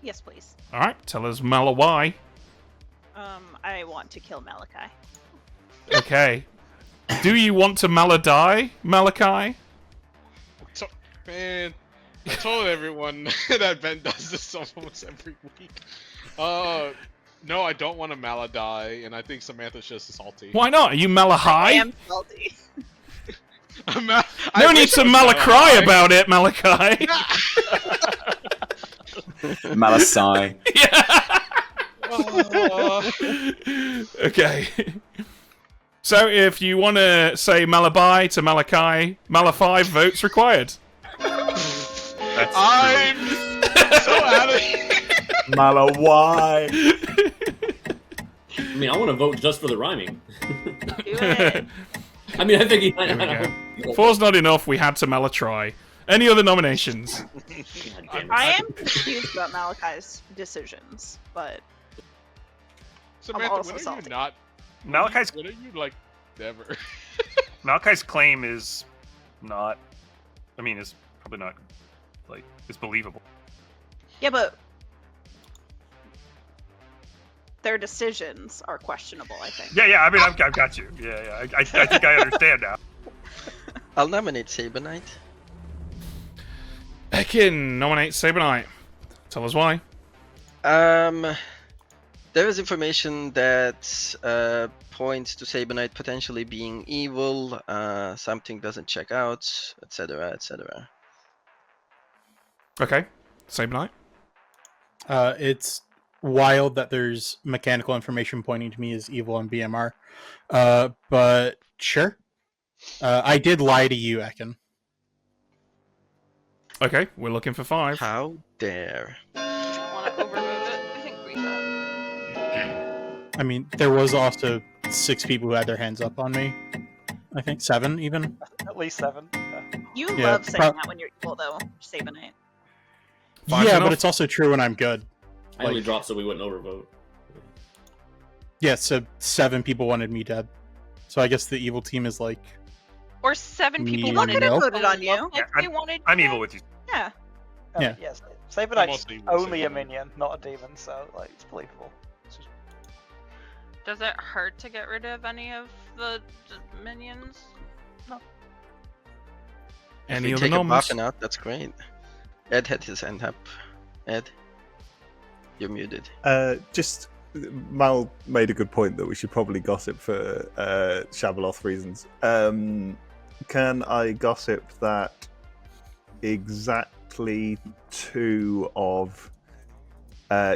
Yes, please. All right, tell us Mala why. I want to kill Malachi. Okay. Do you want to Mala die, Malachi? Man, I told everyone that Ben does this almost every week. No, I don't want to Maladie, and I think Samantha's just salty. Why not? Are you Mala I high? am salty. No need to Mala cry about it, Malachi. Malasai. Okay. So if you want to say Malabai to Malachi, Mala 5 votes required. I'm so out of here. Malawai. I mean, I want to vote just for the rhyming. Do it. I mean, I think he. There we go. 4's not enough. We had to Mala try. Any other nominations? I am confused about Malachi's decisions, but Samantha, also when are salty. you not? Malachi's When are you like never? Malachi's claim is not. I mean, is probably not like it's believable. yeah, but their decisions are questionable. I think. Yeah. I mean, I've got you. Yeah. I think I understand now. I'll nominate Sabanite. Ekin, nominate Sabanite. Tell us why. There is information that points to Sabanite potentially being evil. Something doesn't check out, etc., etc. Okay. Sabanite. It's wild that there's mechanical information pointing to me as evil on BMR. But sure. I did lie to you, Ekin. Okay, we're looking for 5. How dare? Want to overmove it? I think we got. I mean, there was also 6 people who had their hands up on me. I think 7 even. At least 7. Yeah. You Yeah, love saying that when you're evil, though, Sabanite. Five's Yeah, enough? but it's also true when I'm good. I only dropped so we wouldn't overvote. Yeah, so 7 people wanted me dead. So I guess the evil team is like... Or 7 people Me wanted and to Milk? Voted on you. Like Yeah, they wanted. I'm evil with you. Yeah. Yeah. Yes. I'm Sabanite's also evil, only a Sabanite. minion, not a demon, so like it's believable. It's just- Does it hurt to get rid of any of the minions? If Any we other take a noms? Boffin out, that's great. Ed had his hand up. Ed, you're muted. Just Mal made a good point that we should probably gossip for Shabaloth reasons. Can I gossip that exactly 2 of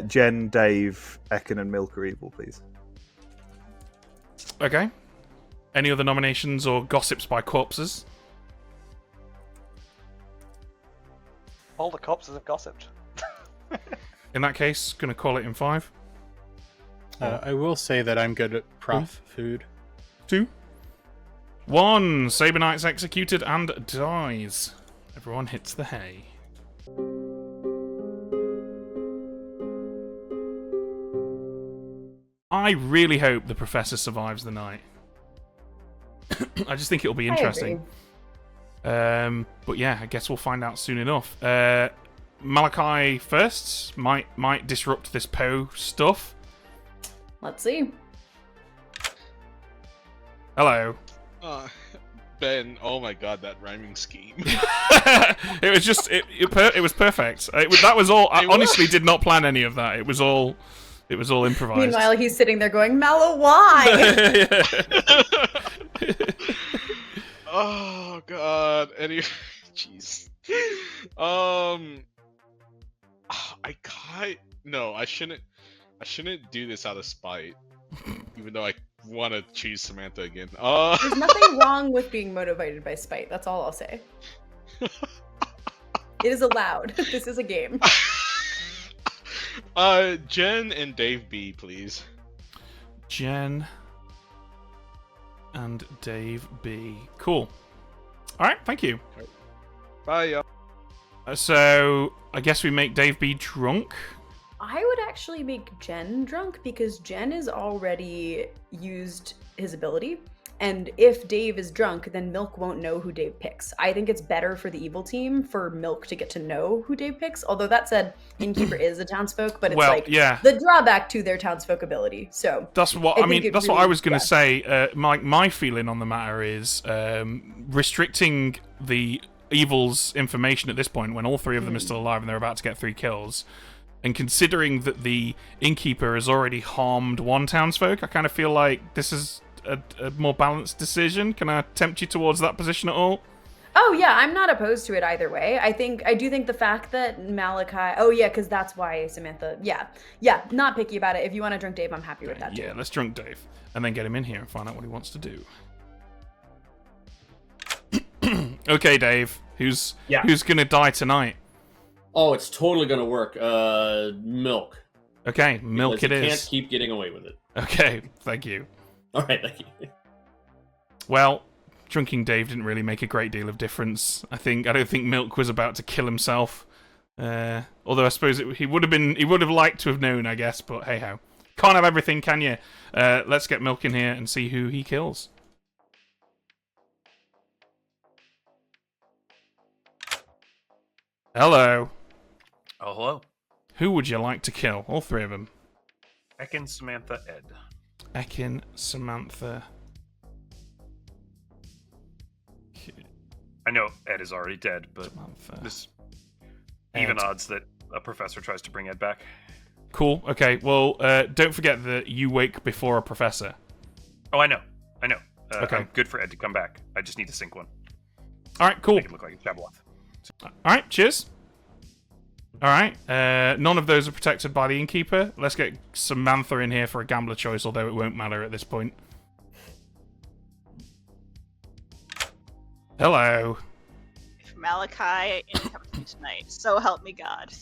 Jen, Dave, Ekin, and Milk are evil, please? Okay. Any other nominations or gossips by corpses? All the corpses have gossiped. In that case, gonna call it in 5. I will say that I'm good at prof food. 2. 1. Saber Knight's executed and dies. Everyone hits the hay. I really hope the Professor survives the night. I just think it'll be interesting. But yeah, I guess we'll find out soon enough. Malachi first might disrupt this Poe stuff. Let's see. Hello. Ben, oh my god, that rhyming scheme. It was just it was perfect. That was all. I honestly did not plan any of that. It was all improvised. Meanwhile, he's sitting there going, Mallow, why? Oh god. Anyway, jeez. I shouldn't do this out of spite. Even though I want to choose Samantha again. There's nothing wrong with being motivated by spite. That's all I'll say. It is allowed. This is a game. Jen and Dave B, please. Jen and Dave B. Cool. All right, thank you. Bye, y'all. So I guess we make Dave B drunk. I would actually make Jen drunk because Jen has already used his ability. And if Dave is drunk, then Milk won't know who Dave picks. I think it's better for the evil team for Milk to get to know who Dave picks. Although that said, Innkeeper is a townsfolk, but it's the drawback to their townsfolk ability. So that's what That's what I was going to say. My feeling on the matter is restricting the evil's information at this point, when all three of them are still alive and they're about to get 3 kills. And considering that the Innkeeper has already harmed one townsfolk, I kind of feel like this is a more balanced decision. Can I tempt you towards that position at all? Oh yeah, I'm not opposed to it either way. I do think the fact that Malachi. Oh yeah, because that's why Samantha. Yeah, not picky about it. If you want to drunk Dave, I'm happy with that too. Yeah, let's drunk Dave and then get him in here and find out what he wants to do. Okay, Dave, who's gonna die tonight? Oh, it's totally gonna work. Milk. Okay, Milk because it is. Can't keep getting away with it. Okay, thank you. All right, thank you. Well, drunking Dave didn't really make a great deal of difference. I don't think Milk was about to kill himself. Although I suppose he would have liked to have known, I guess. But hey ho, can't have everything, can you? Let's get Milk in here and see who he kills. Hello. Oh, hello. Who would you like to kill? All 3 of them. Ekin, Samantha, Ed. Ekin, Samantha. I know Ed is already dead, but Samantha. this even odds that a professor tries to bring Ed back. Cool. Okay. Well, don't forget that you wake before a professor. Oh, I know. Okay. I'm good for Ed to come back. I just need to sink one. All right. Cool. Make it look like a Jabberwock. All right. Cheers. All right. None of those are protected by the Innkeeper. Let's get Samantha in here for a gambler choice, although it won't matter at this point. Hello. If Malachi comes tonight, so help me God.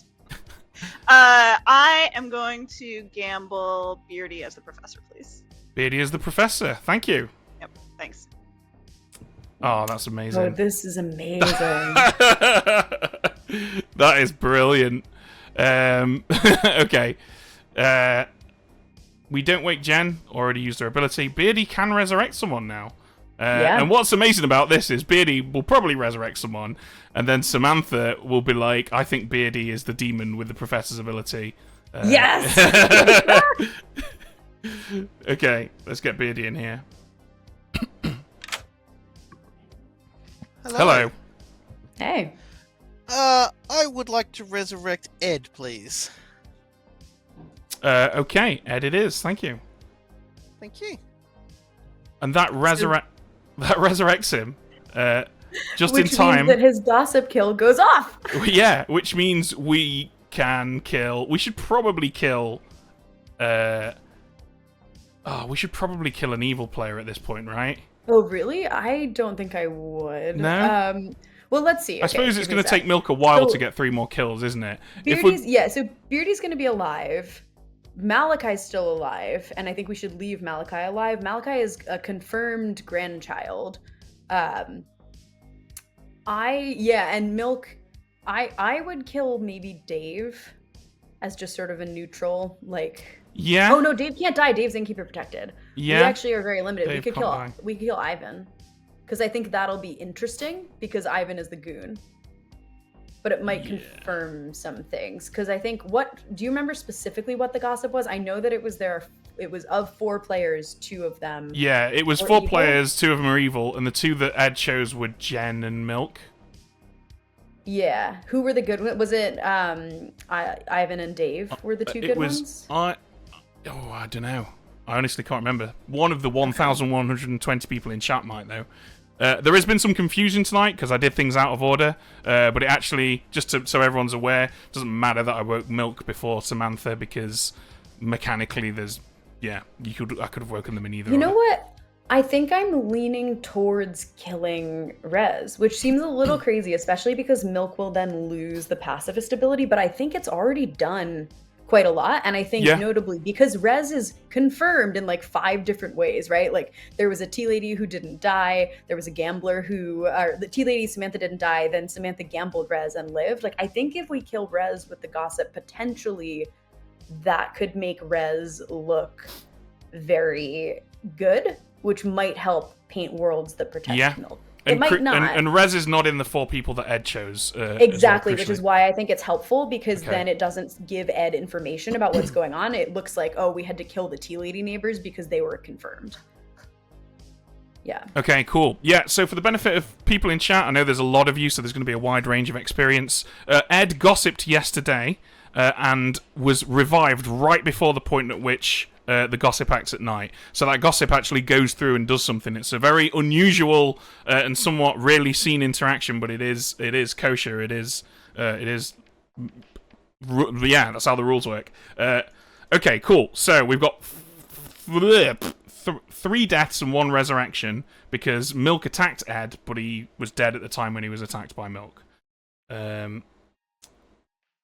I am going to gamble Beardy as the professor, please. Beardy as the professor. Thank you. Yep. Thanks. Oh, that's amazing. Oh, this is amazing. That is brilliant. Okay. We don't wake Jen. Already used her ability. Beardy can resurrect someone now. And what's amazing about this is Beardy will probably resurrect someone, and then Samantha will be like, I think Beardy is the demon with the professor's ability. Yes! Okay, let's get Beardy in here. Hello. Hey. I would like to resurrect Ed, please. Okay, Ed it is. Thank you. Thank you. And that resurrects him just which in time. Means that his gossip kill goes off. Yeah, which means we can kill. We should probably kill. We should probably kill an evil player at this point, right? Oh, really? I don't think I would. No. Well, let's see. I suppose it's going to take Milk a while to get 3 more kills, isn't it? So Beardy's going to be alive. Malachi's still alive, and I think we should leave Malachi alive. Malachi is a confirmed grandchild, And Milk, I would kill maybe Dave as just sort of a neutral, like. Yeah. Oh no, Dave can't die. Dave's Innkeeper protected. Yeah. We actually are very limited. Dave we could can't kill Ivan, because I think that'll be interesting because Ivan is the goon. But it might confirm some things, because I think do you remember specifically what the gossip was? I know that it was of 4 players, 2 of them. Yeah, it was 4 evil. players, 2 of them are evil, and the 2 that Ed chose were Jen and Milk. Yeah, who were the good ones? Was it Ivan and Dave were the 2 good ones? I don't know. I honestly can't remember. One of the 1,120 people in chat might though. There has been some confusion tonight because I did things out of order, but it actually, so everyone's aware, doesn't matter that I woke Milk before Samantha because mechanically I could have woken them in either. You know what? I think I'm leaning towards killing Rez, which seems a little crazy, especially because Milk will then lose the pacifist ability, but I think it's already done quite a lot, and I think notably because Rez is confirmed in like 5 different ways, right? Like there was a tea lady who didn't die, there was a gambler the tea lady Samantha didn't die, then Samantha gambled Rez and lived. Like I think if we kill Rez with the gossip, potentially that could make Rez look very good, which might help paint worlds that protect Milk. It might not. And Rez is not in the 4 people that Ed chose. Exactly, well, which is why I think it's helpful, because then it doesn't give Ed information about what's going on. It looks like, we had to kill the tea lady neighbors because they were confirmed. Yeah. Okay, cool. Yeah, so for the benefit of people in chat, I know there's a lot of you, so there's going to be a wide range of experience. Ed gossiped yesterday and was revived right before the point at which the gossip acts at night. So that gossip actually goes through and does something. It's a very unusual and somewhat rarely seen interaction, but it is kosher. That's how the rules work. Okay, cool. So we've got 3 deaths and 1 resurrection because Milk attacked Ed, but he was dead at the time when he was attacked by Milk.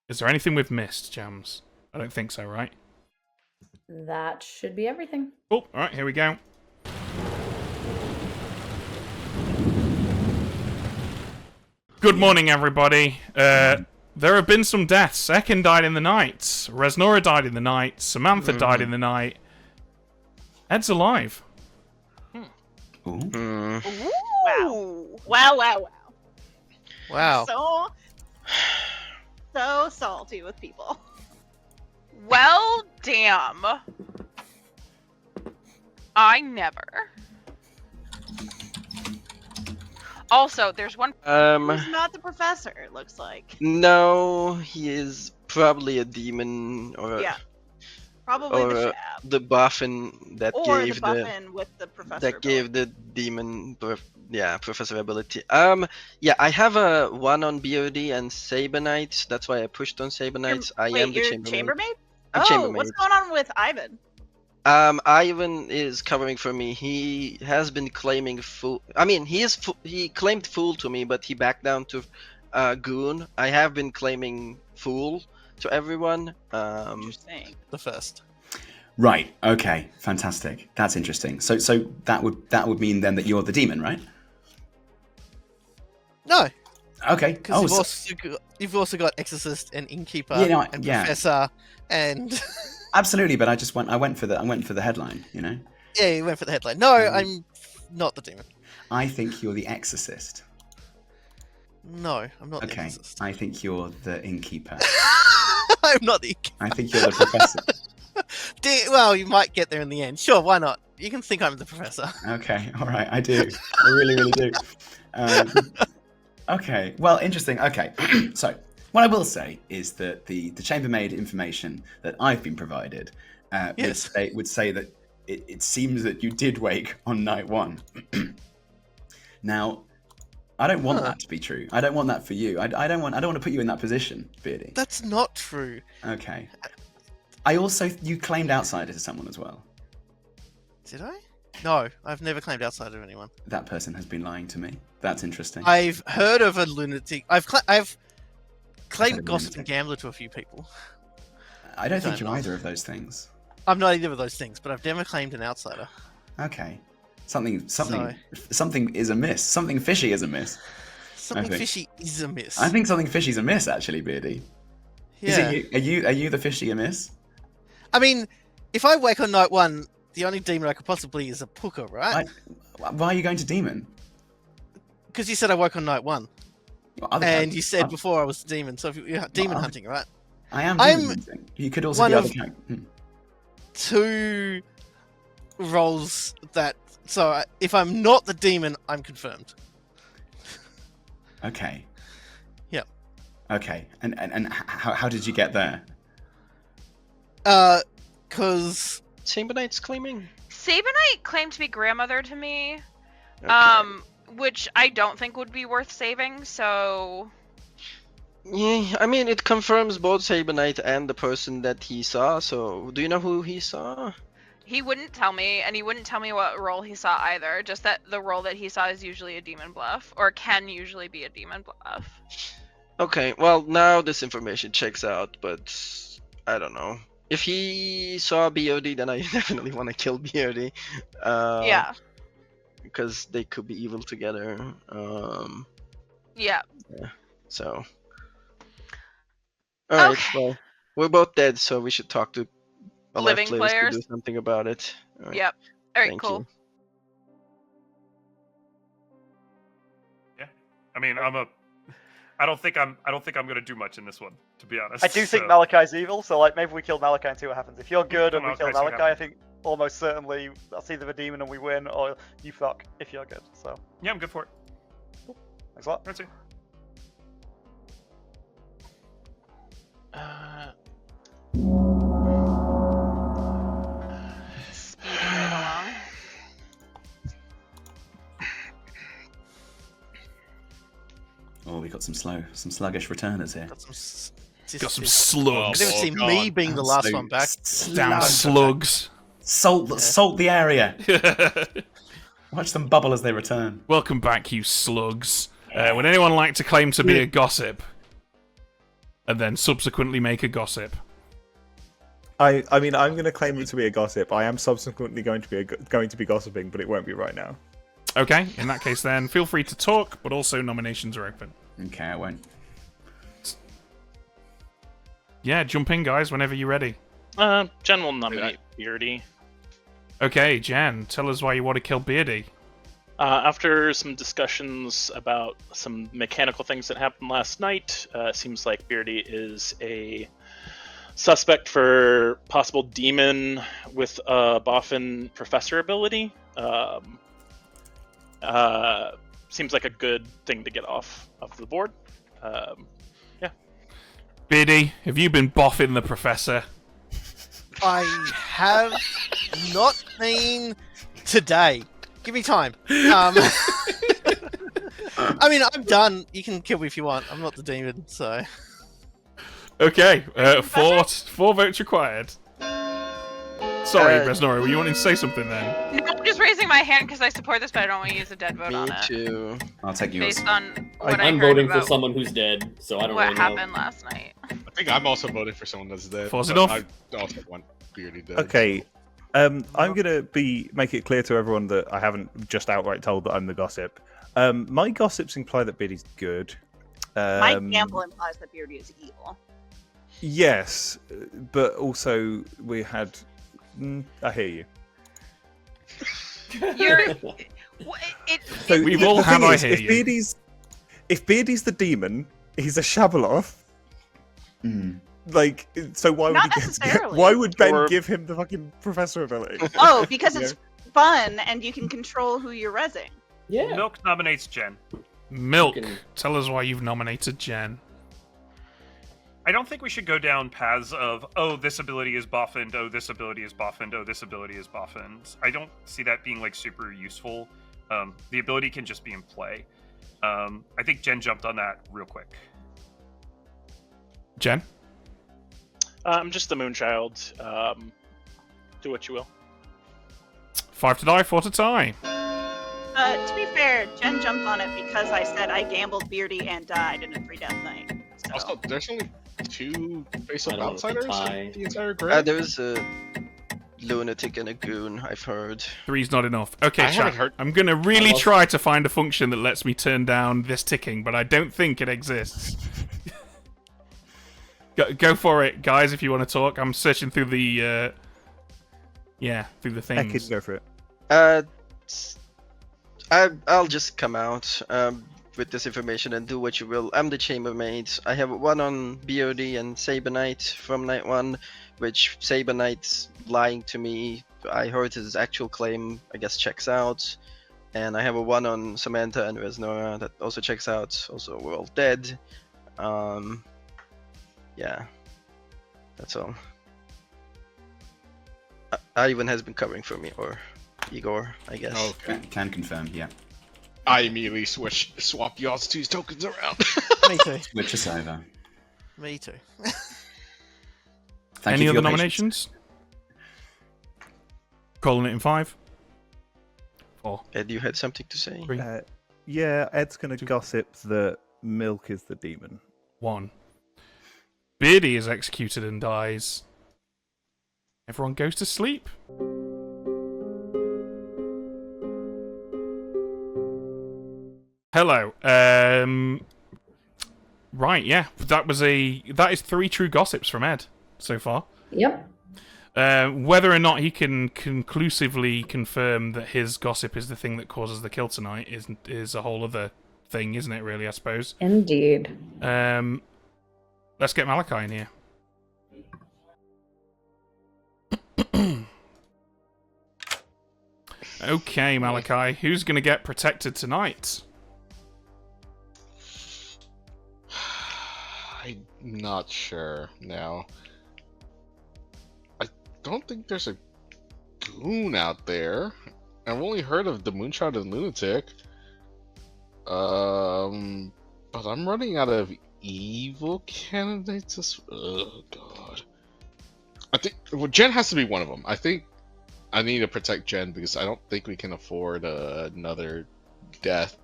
Is there anything we've missed, Jams? I don't think so, right? That should be everything. Cool. All right, here we go. Good morning, everybody. There have been some deaths. Ekin died in the night. Resnora died in the night. Samantha died in the night. Ed's alive. Wow. Wow. Wow. So salty with people. Well, damn. I never. Also, there's one. He's not the professor, it looks like. No, he is probably a demon or probably the the Boffin that gave the Boffin with the professor that gave the demon professor ability. I have a 1 on BOD and Saberknight. That's why I pushed on Saberknight. I am the chambermaid. Chambermaid. What's going on with Ivan? Ivan is covering for me. He has been claiming fool. I mean, he claimed fool to me, but he backed down to goon. I have been claiming fool to everyone. Interesting. The first. Right. Okay. Fantastic. That's interesting. So that would mean then that you're the demon, right? No. Okay. Because you've also got Exorcist and Innkeeper and Professor and. Absolutely, but I went for the headline, you know. Yeah, you went for the headline. No, I'm not the demon. I think you're the Exorcist. No, I'm not the Exorcist. I think you're the Innkeeper. I'm not the Innkeeper. I think you're the Professor. Well, you might get there in the end. Sure, why not? You can think I'm the Professor. Okay, all right, I do. I really, really do. Okay, well, interesting. Okay, so what I will say is that the chambermaid information that I've been provided would say that it seems that you did wake on night 1. Now, I don't want that to be true. I don't want that for you. I don't want to put you in that position, Beardy. That's not true. Okay. You claimed outsider to someone as well. Did I? No, I've never claimed outsider to anyone. That person has been lying to me. That's interesting. I've heard of a lunatic. I've claimed gossip and gambler to a few people. I don't think you're either of those things. I'm not either of those things, but I've never claimed an outsider. Okay. Something is amiss. Something fishy is amiss. Something fishy is amiss. I think something fishy's amiss, actually, Beardy. Yeah. Are you the fishy amiss? I mean, if I wake on night 1, the only demon I could possibly is a Pooka, right? Why are you going to demon? Because you said I woke on night 1. Well, and you said before I was a demon, so if you're demon hunting, right? I am demon hunting. You could also be other characters. 2 roles that... So if I'm not the demon, I'm confirmed. Okay. Yep. Okay. And how did you get there? Because... Sabonite's claiming? Sabonite claimed to be grandmother to me. Okay. Which I don't think would be worth saving, so... Yeah, I mean, it confirms both Sabonite and the person that he saw, so do you know who he saw? He wouldn't tell me, and he wouldn't tell me what role he saw either, just that the role that he saw is usually a demon bluff, or can usually be a demon bluff. Okay, well, now this information checks out, but I don't know. If he saw BOD, then I definitely want to kill BOD. Yeah. Because they could be evil together. Yeah. So. Alright, well, we're both dead, so we should talk to living players players to do something about it. Right. Yep. Alright, Thank cool. you. Yeah. I mean, I don't think I'm gonna do much in this one, to be honest. I do think Malachi's evil, so like maybe we kill Malachi and see what happens. If you're good and we kill Malachi, see what Malachi, I think almost certainly that's either a demon and we win, or you fuck if you're good. So yeah, I'm good for it. Cool. Thanks a lot. That's it. Speeding right along. Oh, we got some sluggish returners here. Got some slugs. I've never seen me being the last one back. Damn slugs. Salt the area. Watch them bubble as they return. Welcome back, you slugs. Would anyone like to claim to be a gossip? And then subsequently make a gossip? I mean, I'm going to claim it to be a gossip. I am subsequently going to be gossiping, but it won't be right now. Okay, in that case then, feel free to talk, but also nominations are open. Okay, I won't. Yeah, jump in, guys, whenever you're ready. Jen will nominate Beardy. Okay, Jen, tell us why you want to kill Beardy. After some discussions about some mechanical things that happened last night, seems like Beardy is a suspect for possible demon with a Boffin professor ability. Seems like a good thing to get off of the board. Yeah. Beardy, have you been boffing the professor? I have not been today. Give me time. I mean, I'm done. You can kill me if you want. I'm not the demon, so. Okay, 4 votes required. Sorry, Bresnora, were you wanting to say something then? No, I'm just raising my hand because I support this, but I don't want to use a dead vote on it. Me too. I'll take yours. Based on what I'm I heard voting for about someone who's dead, so I don't what really know. happened last night. I think I'm also voting for someone that's dead. False but enough. I also want Beardy dead. Okay. I'm gonna make it clear to everyone that I haven't just outright told that I'm the gossip. My gossips imply that Biddy's good. My gamble implies that Beardy is evil. Yes, but also we had. I hear you. You're. So We've all the had thing I is, hear you. If Beardy's the demon, he's a Shabaloth. Like, so why Not would he necessarily. why would Ben Or- give him the fucking professor ability? Oh, because Yeah. it's fun and you can control who you're rezzing. Yeah. Milk nominates Jen. Milk, Fucking- tell us why you've nominated Jen. I don't think we should go down paths of, oh, this ability is boffined, oh, this ability is boffined, oh, this ability is boffined. I don't see that being, like, super useful. The ability can just be in play. I think Jen jumped on that real quick. Jen? I'm just the Moonchild. Do what you will. 5 to die, 4 to tie. To be fair, Jen jumped on it because I said I gambled Beardy and died in a 3-death night. So. Also, there's only 2 face-up I don't know, outsiders tie. in the entire grid. There's lunatic and a goon, I've heard. 3's not enough. Okay, I haven't chat. heard- I'm gonna really Almost. try to find a function that lets me turn down this ticking, but I don't think it exists. Go for it, guys, if you want to talk. I'm searching through the through the things. Ekin, go for it. I'll just come out with this information and do what you will. I'm the chambermaid. I have 1 on BOD and Saber Knight from night 1, which Saber Knight's lying to me. I heard his actual claim, I guess, checks out. And I have a 1 on Samantha and Resnora that also checks out. Also, we're all dead. Yeah, that's all. Ivan has been covering for me, or Igor, I guess. Okay. Can confirm, yeah. I immediately swap y'all's 2 tokens around. Me too. Switch us over. Me too. Thank Any you for other your patience. nominations? Calling it in 5. 4. Ed, you had something to say? 3. Yeah, Ed's going to 2. gossip that Milk is the demon. 1. Beardy is executed and dies. Everyone goes to sleep. Hello. Right, yeah. That is 3 true gossips from Ed so far. Yep. Whether or not he can conclusively confirm that his gossip is the thing that causes the kill tonight is a whole other thing, isn't it, really, I suppose? Indeed. Let's get Malachi in here. Okay, Malachi, who's going to get protected tonight? I'm not sure now. I don't think there's a goon out there. I've only heard of the Moonshot and Lunatic. But I'm running out of evil candidates. Oh god. I think Jen has to be one of them. I think I need to protect Jen because I don't think we can afford another death.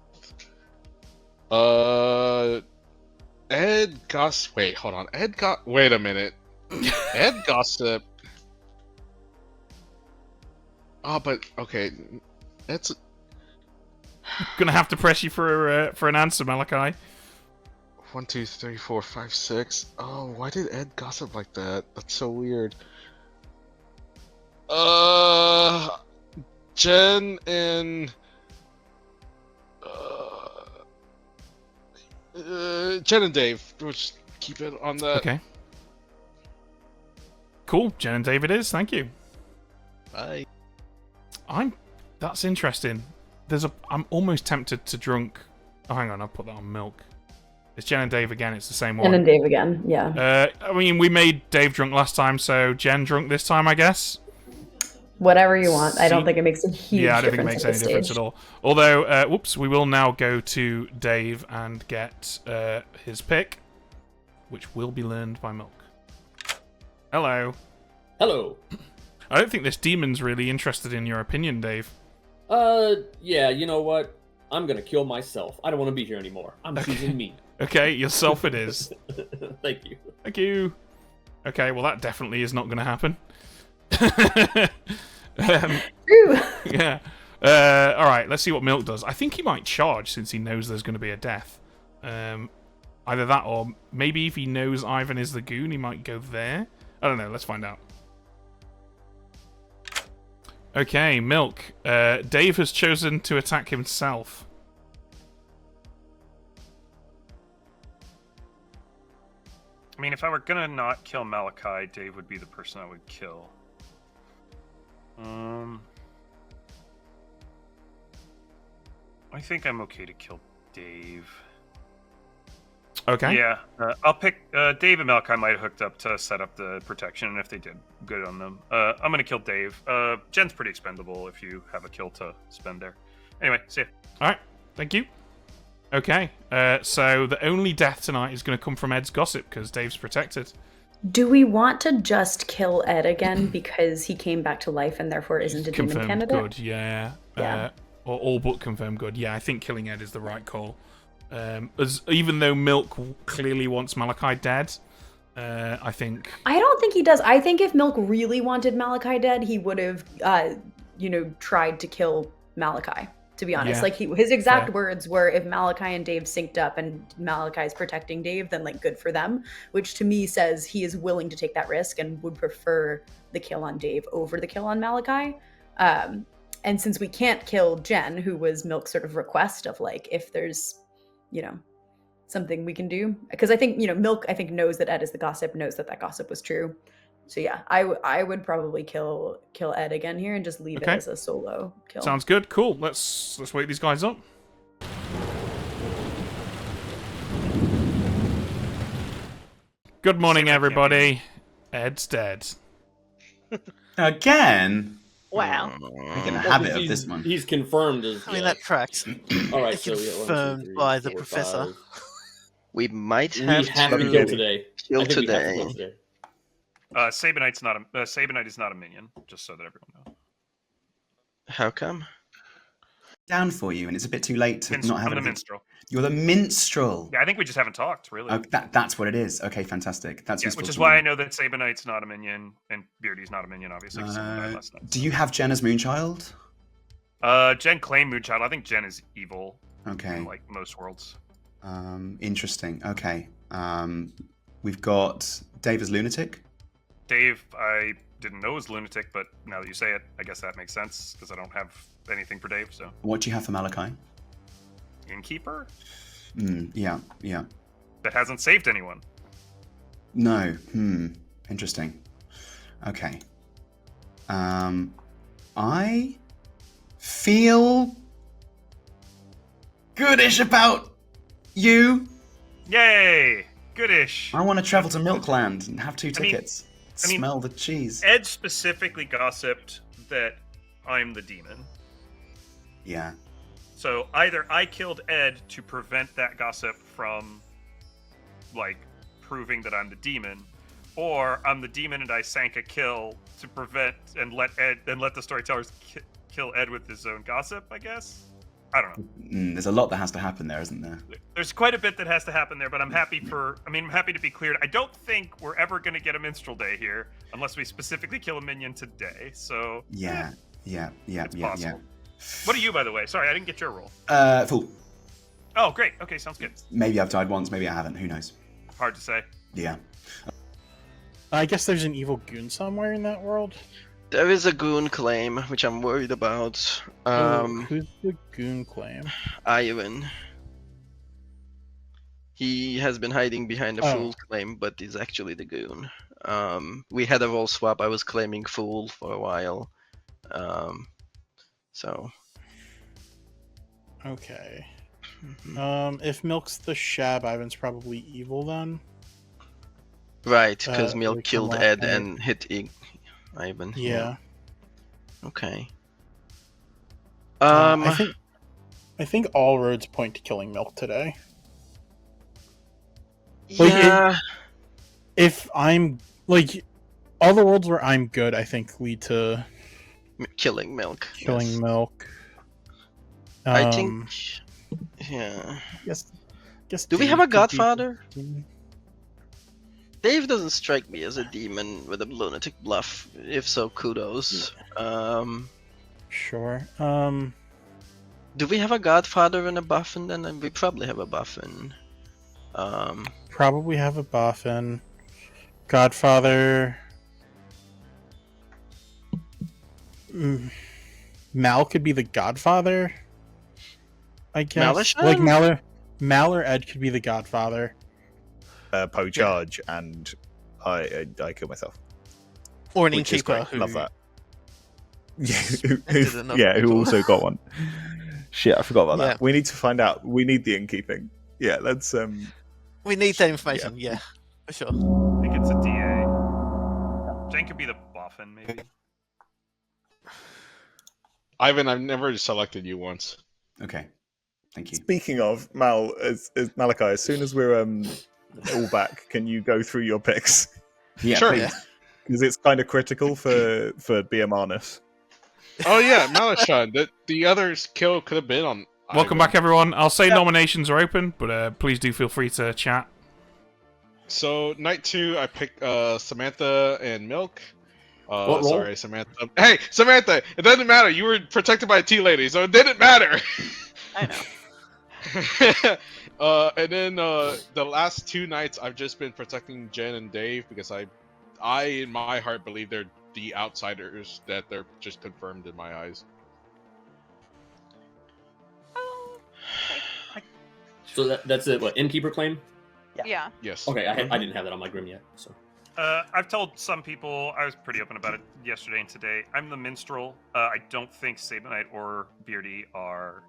Ed Gossip. Wait, hold on. Wait a minute. Ed Gossip. Oh, but okay. Ed's Gonna have to press you for an answer, Malachi. 1, 2, 3, 4, 5, 6. Oh, why did Ed gossip like that? That's so weird. Jen and Jen and Dave. We'll just keep it on that. Okay. Cool. Jen and David is. Thank you. Bye. That's interesting. I'm almost tempted to drunk. Oh, hang on. I'll put that on Milk. It's Jen and Dave again. It's the same one. Jen and Dave again. Yeah. I mean, we made Dave drunk last time, so Jen drunk this time, I guess. Whatever you want. I don't think it makes a huge difference. Yeah, I don't think it makes any difference at all. Although, whoops, we will now go to Dave and get his pick, which will be learned by Milk. Hello. Hello. I don't think this demon's really interested in your opinion, Dave. Yeah, you know what? I'm gonna kill myself. I don't want to be here anymore. I'm choosing me. Okay, yourself it is. Thank you. Thank you. Okay, well that definitely is not going to happen. Yeah. All right, let's see what Milk does. I think he might charge since he knows there's going to be a death. Either that or maybe if he knows Ivan is the goon, he might go there. I don't know. Let's find out. Okay, Milk. Dave has chosen to attack himself. I mean, if I were gonna not kill Malachi, Dave would be the person I would kill. I think I'm okay to kill Dave. Okay. Yeah, I'll pick Dave and Malachi might have hooked up to set up the protection, and if they did, good on them. I'm gonna kill Dave. Jen's pretty expendable if you have a kill to spend there. Anyway, see ya. All right, thank you. Okay, so the only death tonight is going to come from Ed's gossip because Dave's protected. Do we want to just kill Ed again because he came back to life and therefore isn't a demon Confirmed candidate? good, yeah. Yeah. Or all but confirmed good. Yeah, I think killing Ed is the right call. Even though Milk clearly wants Malachi dead, I think. I don't think he does. I think if Milk really wanted Malachi dead, he would have, tried to kill Malachi. To be honest, Yeah, like his exact fair. words were, "If Malachi and Dave synced up, and Malachi's protecting Dave, then like good for them." Which to me says he is willing to take that risk and would prefer the kill on Dave over the kill on Malachi. And since we can't kill Jen, who was Milk's sort of request of like, if there's, something we can do, because I think Milk knows that Ed is the gossip, knows that gossip was true. So yeah, I would probably kill Ed again here and just leave it as a solo kill. Sounds good. Cool. Let's wake these guys up. Good morning, everybody. Ed's dead. Again? Wow. Making a habit of this one. He's confirmed as. I mean, that tracks. All right, It's so we got confirmed by the professor. We might We have have to to kill today. kill I think we have to today. kill today. Sabanite is not a minion, just so that everyone knows. How come? Down for you, and it's a bit too late to not have I'm the anything. minstrel. You're the minstrel. Yeah, I think we just haven't talked, really. Oh, that's what it is. Okay, fantastic. That's Yeah, useful which is to why know. I know that Sabanite's not a minion, and Beardy's not a minion, obviously. 'Cause someone died last night. Do you have Jen as Moonchild? Jen claimed Moonchild. I think Jen is evil. Okay. In, like, most worlds. Interesting. Okay. We've got Dave as Lunatic. Dave, I didn't know was lunatic, but now that you say it, I guess that makes sense, because I don't have anything for Dave, so. What do you have for Malachi? Innkeeper? Yeah. That hasn't saved anyone. No. Interesting. Okay. I feel goodish about you. Yay! Goodish. I want to travel to Milkland and have 2 tickets. Smell the cheese. Ed specifically gossiped that I'm the demon. Yeah. So either I killed Ed to prevent that gossip from, like, proving that I'm the demon, or I'm the demon and I sank a kill to prevent and let the storytellers kill Ed with his own gossip, I guess? I don't know. There's a lot that has to happen there, isn't there? There's quite a bit that has to happen there, but I'm happy to be cleared. I don't think we're ever going to get a minstrel day here unless we specifically kill a minion today. So Yeah. possible. What are you, by the way? Sorry, I didn't get your role. Fool. Oh, great. Okay, sounds good. Maybe I've died once, maybe I haven't. Who knows? Hard to say. Yeah. I guess there's an evil goon somewhere in that world. There is a goon claim, which I'm worried about. Who's the goon claim? Ivan. He has been hiding behind a Oh. fool claim, but is actually the goon. We had a role swap. I was claiming fool for a while. So. Okay. If Milk's the Shab, Ivan's probably evil then. Right, because Milk like killed from Ed last night. and hit Ivan. Yeah. Okay. I think all roads point to killing Milk today. Like, Yeah. if I'm like all the worlds where I'm good, I think lead to Killing Milk. killing yes. Milk. I think. Yeah. Guess Do we Dave have a could be- Godfather? Dave doesn't strike me as a demon with a lunatic bluff. If so, kudos. Sure. Do we have a Godfather and a Boffin then? We probably have a Boffin. Probably have a Boffin. Godfather. Mal could be the Godfather. I guess. Malashan? Like Mal or Ed could be the Godfather. Poe charge, and I kill myself. Or an Which is innkeeper. great. Love that. Ended enough Yeah, who people. also got one. Shit, I forgot about Yeah. that. We need to find out. We need the innkeeping. Yeah, let's. We need that information. Yeah, for sure. I think it's a DA. Jen could be the Boffin, maybe. Ivan, I've never selected you once. Okay. Thank you. Speaking of Mal, as Malachi, as soon as we're all back, can you go through your picks? Yeah, Sure. please. Because it's kind of critical for BMRness. Oh yeah, Malashan. The other's kill could have been on. Welcome Ivan. back, everyone. I'll say nominations are open, but please do feel free to chat. So night 2, I pick Samantha and Milk. What role? Sorry, Samantha. Hey, Samantha! It doesn't matter. You were protected by a tea lady, so it didn't matter. I know. And then the last 2 nights, I've just been protecting Jen and Dave because I in my heart believe they're the outsiders, that they're just confirmed in my eyes. So that's it. What, innkeeper claim? Yeah. Yes. Okay, I didn't have that on my grim yet. So I've told some people, I was pretty open about it yesterday and today. I'm the minstrel. I don't think Sabonite or Beardy are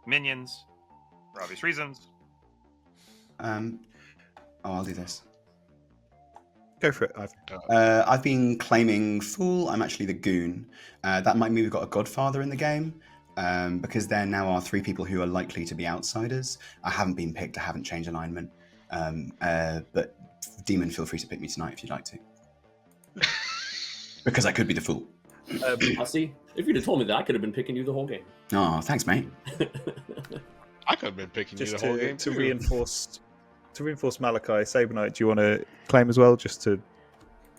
minions, for obvious reasons. I'll do this. Go for it. I've been claiming Fool. I'm actually the Goon. That might mean we've got a Godfather in the game. Because there now are 3 people who are likely to be outsiders. I haven't been picked. I haven't changed alignment. But Demon, feel free to pick me tonight if you'd like to. Because I could be the Fool. I see. If you'd have told me that, I could have been picking you the whole game. Oh, thanks, mate. I could have been picking you the whole game to too. reinforce Malachi, Sabonite, do you want to claim as well, just to?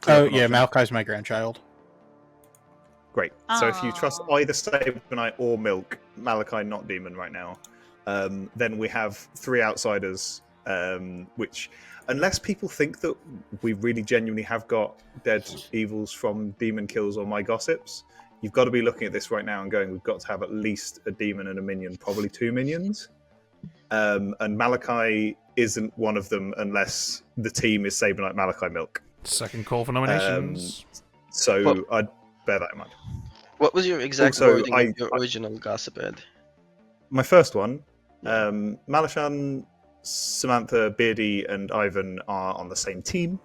Oh yeah, Malachi's my grandchild. Great. So if you trust either Sabonite or Milk, Malachi not Demon right now, then we have 3 outsiders, which, unless people think that we really genuinely have got dead evils from demon kills or my gossips, you've got to be looking at this right now and going, we've got to have at least a demon and a minion, probably 2 minions. And Malachi isn't one of them unless the team is Sabonite, Malachi, Milk. Second call for nominations. So I'd bear that in mind. What was your exact Also, wording of your original gossip, Ed? My first one, Malashan, Samantha, Beardy, and Ivan are on the same team.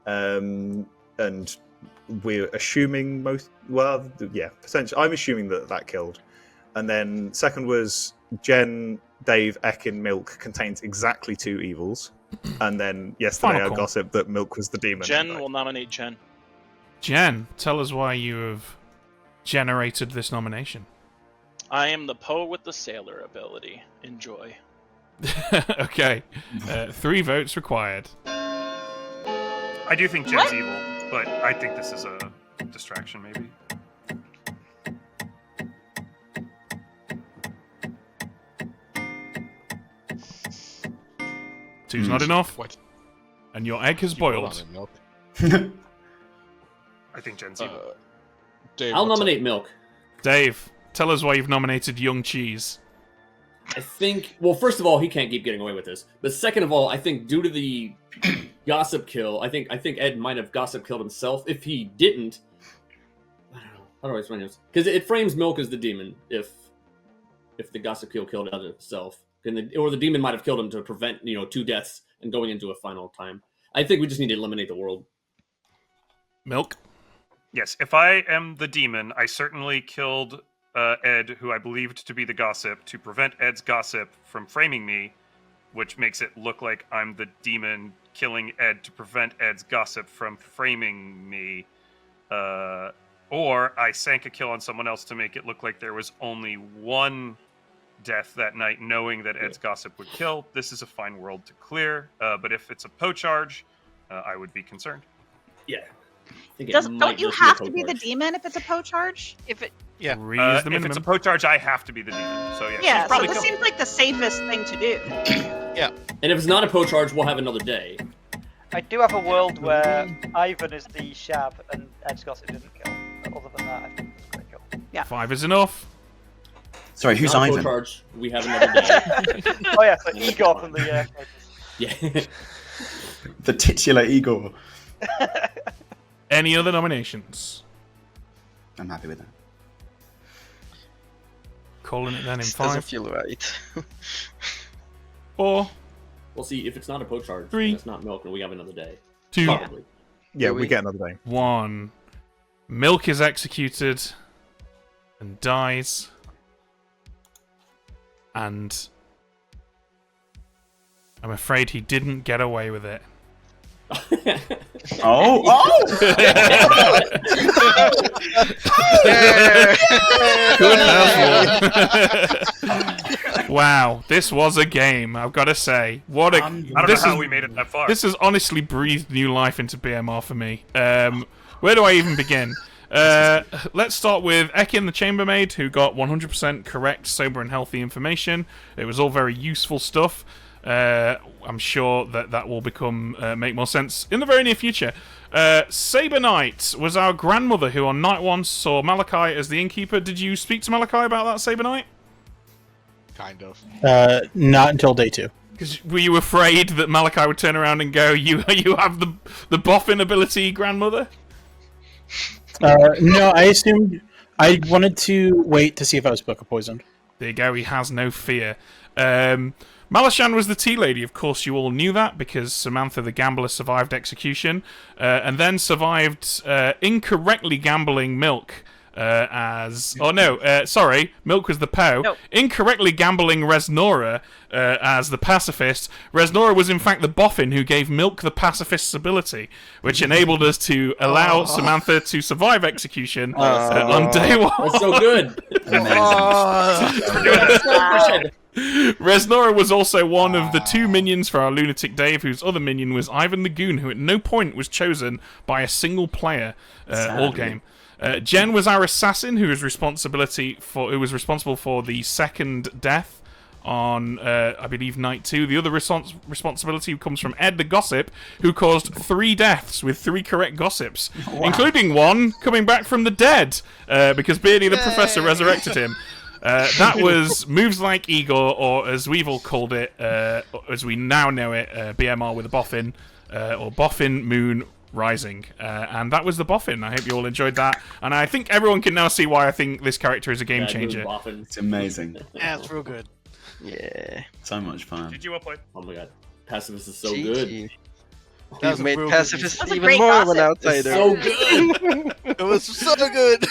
And we're assuming potentially. I'm assuming that killed. And then second was Jen, Dave, Ekin, Milk contains exactly 2 evils. And then yesterday Final I call. gossiped that Milk was the demon. Jen will nominate Jen. Jen, tell us why you have generated this nomination. I am the Poe with the sailor ability. Enjoy. Okay. 3 votes required. I do think Jen's evil, but I think this is a distraction, maybe. Two's not enough. What? And your egg has boiled. Milk. I think Jen's evil. Dave, I'll what's up? nominate Milk. Dave, tell us why you've nominated Young Cheese. I think, well, first of all, he can't keep getting away with this. But second of all, I think due to the gossip kill, I think Ed might have gossip killed himself. If he didn't, I don't know. How do I explain this? Because it frames Milk as the demon if the gossip kill killed Ed himself. Or the demon might have killed him to prevent 2 deaths and going into a final time. I think we just need to eliminate the world. Milk? Yes, if I am the demon, I certainly killed Ed, who I believed to be the gossip, to prevent Ed's gossip from framing me, which makes it look like I'm the demon killing Ed to prevent Ed's gossip from framing me. Or I sank a kill on someone else to make it look like there was only 1 death that night, knowing that Ed's gossip would kill. This is a fine world to clear, but if it's a Poe charge, I would be concerned. Yeah. Don't you have to be the demon if it's a Poe charge? If it Yeah. If it's a Poe charge, I have to be the demon. So yeah, Yeah, she's probably so this killed. seems like the safest thing to do. Yeah. And if it's not a Poe charge, we'll have another day. I do have a world where Ivan is the Shab and Edge Gossip didn't kill. But other than that, I think it's a great kill. Yeah. 5 is enough. Sorry, who's Not a Poe Ivan? charge, we have another day. Oh yeah, so Igor from the Yeah. The titular Igor. Any other nominations? I'm happy with that. Calling it then in This doesn't 5, feel right. 4, We'll see, if it's not a Poe charge, 3, then it's not Milk, and we have another day. 2, Probably. Yeah, we get another day. 1. Milk is executed and dies. And I'm afraid he didn't get away with it. Wow, this was a game. I've got to say, what a! I don't know how we made it that far. This has honestly breathed new life into BMR for me. Where do I even begin? Let's start with Ekin, the chambermaid, who got 100% correct, sober, and healthy information. It was all very useful stuff. I'm sure that will become make more sense in the very near future. Saber Knight was our grandmother, who on night 1 saw Malachi as the innkeeper. Did you speak to Malachi about that, Saber Knight? Kind of. Not until day 2. Because were you afraid that Malachi would turn around and go, "You have the Boffin ability, grandmother"? No, I assumed. I wanted to wait to see if I was book poisoned. There you go. He has no fear. Malashan was the tea lady. Of course, you all knew that because Samantha the gambler survived execution, and then survived incorrectly gambling Milk. Milk was the POW. No. Incorrectly gambling Resnora as the pacifist. Resnora was in fact the Boffin who gave Milk the pacifist's ability, which enabled us to allow Samantha to survive execution on day 1. That's so good. Resnora was also one of the 2 minions for our Lunatic Dave, whose other minion was Ivan the Goon, who at no point was chosen by a single player all game. Jen was our assassin, who was responsible for the second death on, I believe, night 2. The other responsibility comes from Ed the Gossip, who caused 3 deaths with 3 correct gossips, including one coming back from the dead, because Beardy the Professor resurrected him. That was Moves Like Igor, or as we've all called it, as we now know it, BMR with a Boffin, or Boffin Moon Rising, and that was the Boffin. I hope you all enjoyed that, and I think everyone can now see why I think this character is a game changer. It's amazing. Yeah, it's real good. Yeah. So much fun. Did you well played? Oh my god, Pacifist is so good. You've made Pacifist That's a even great more of an gossip. outsider. So good. It was so good.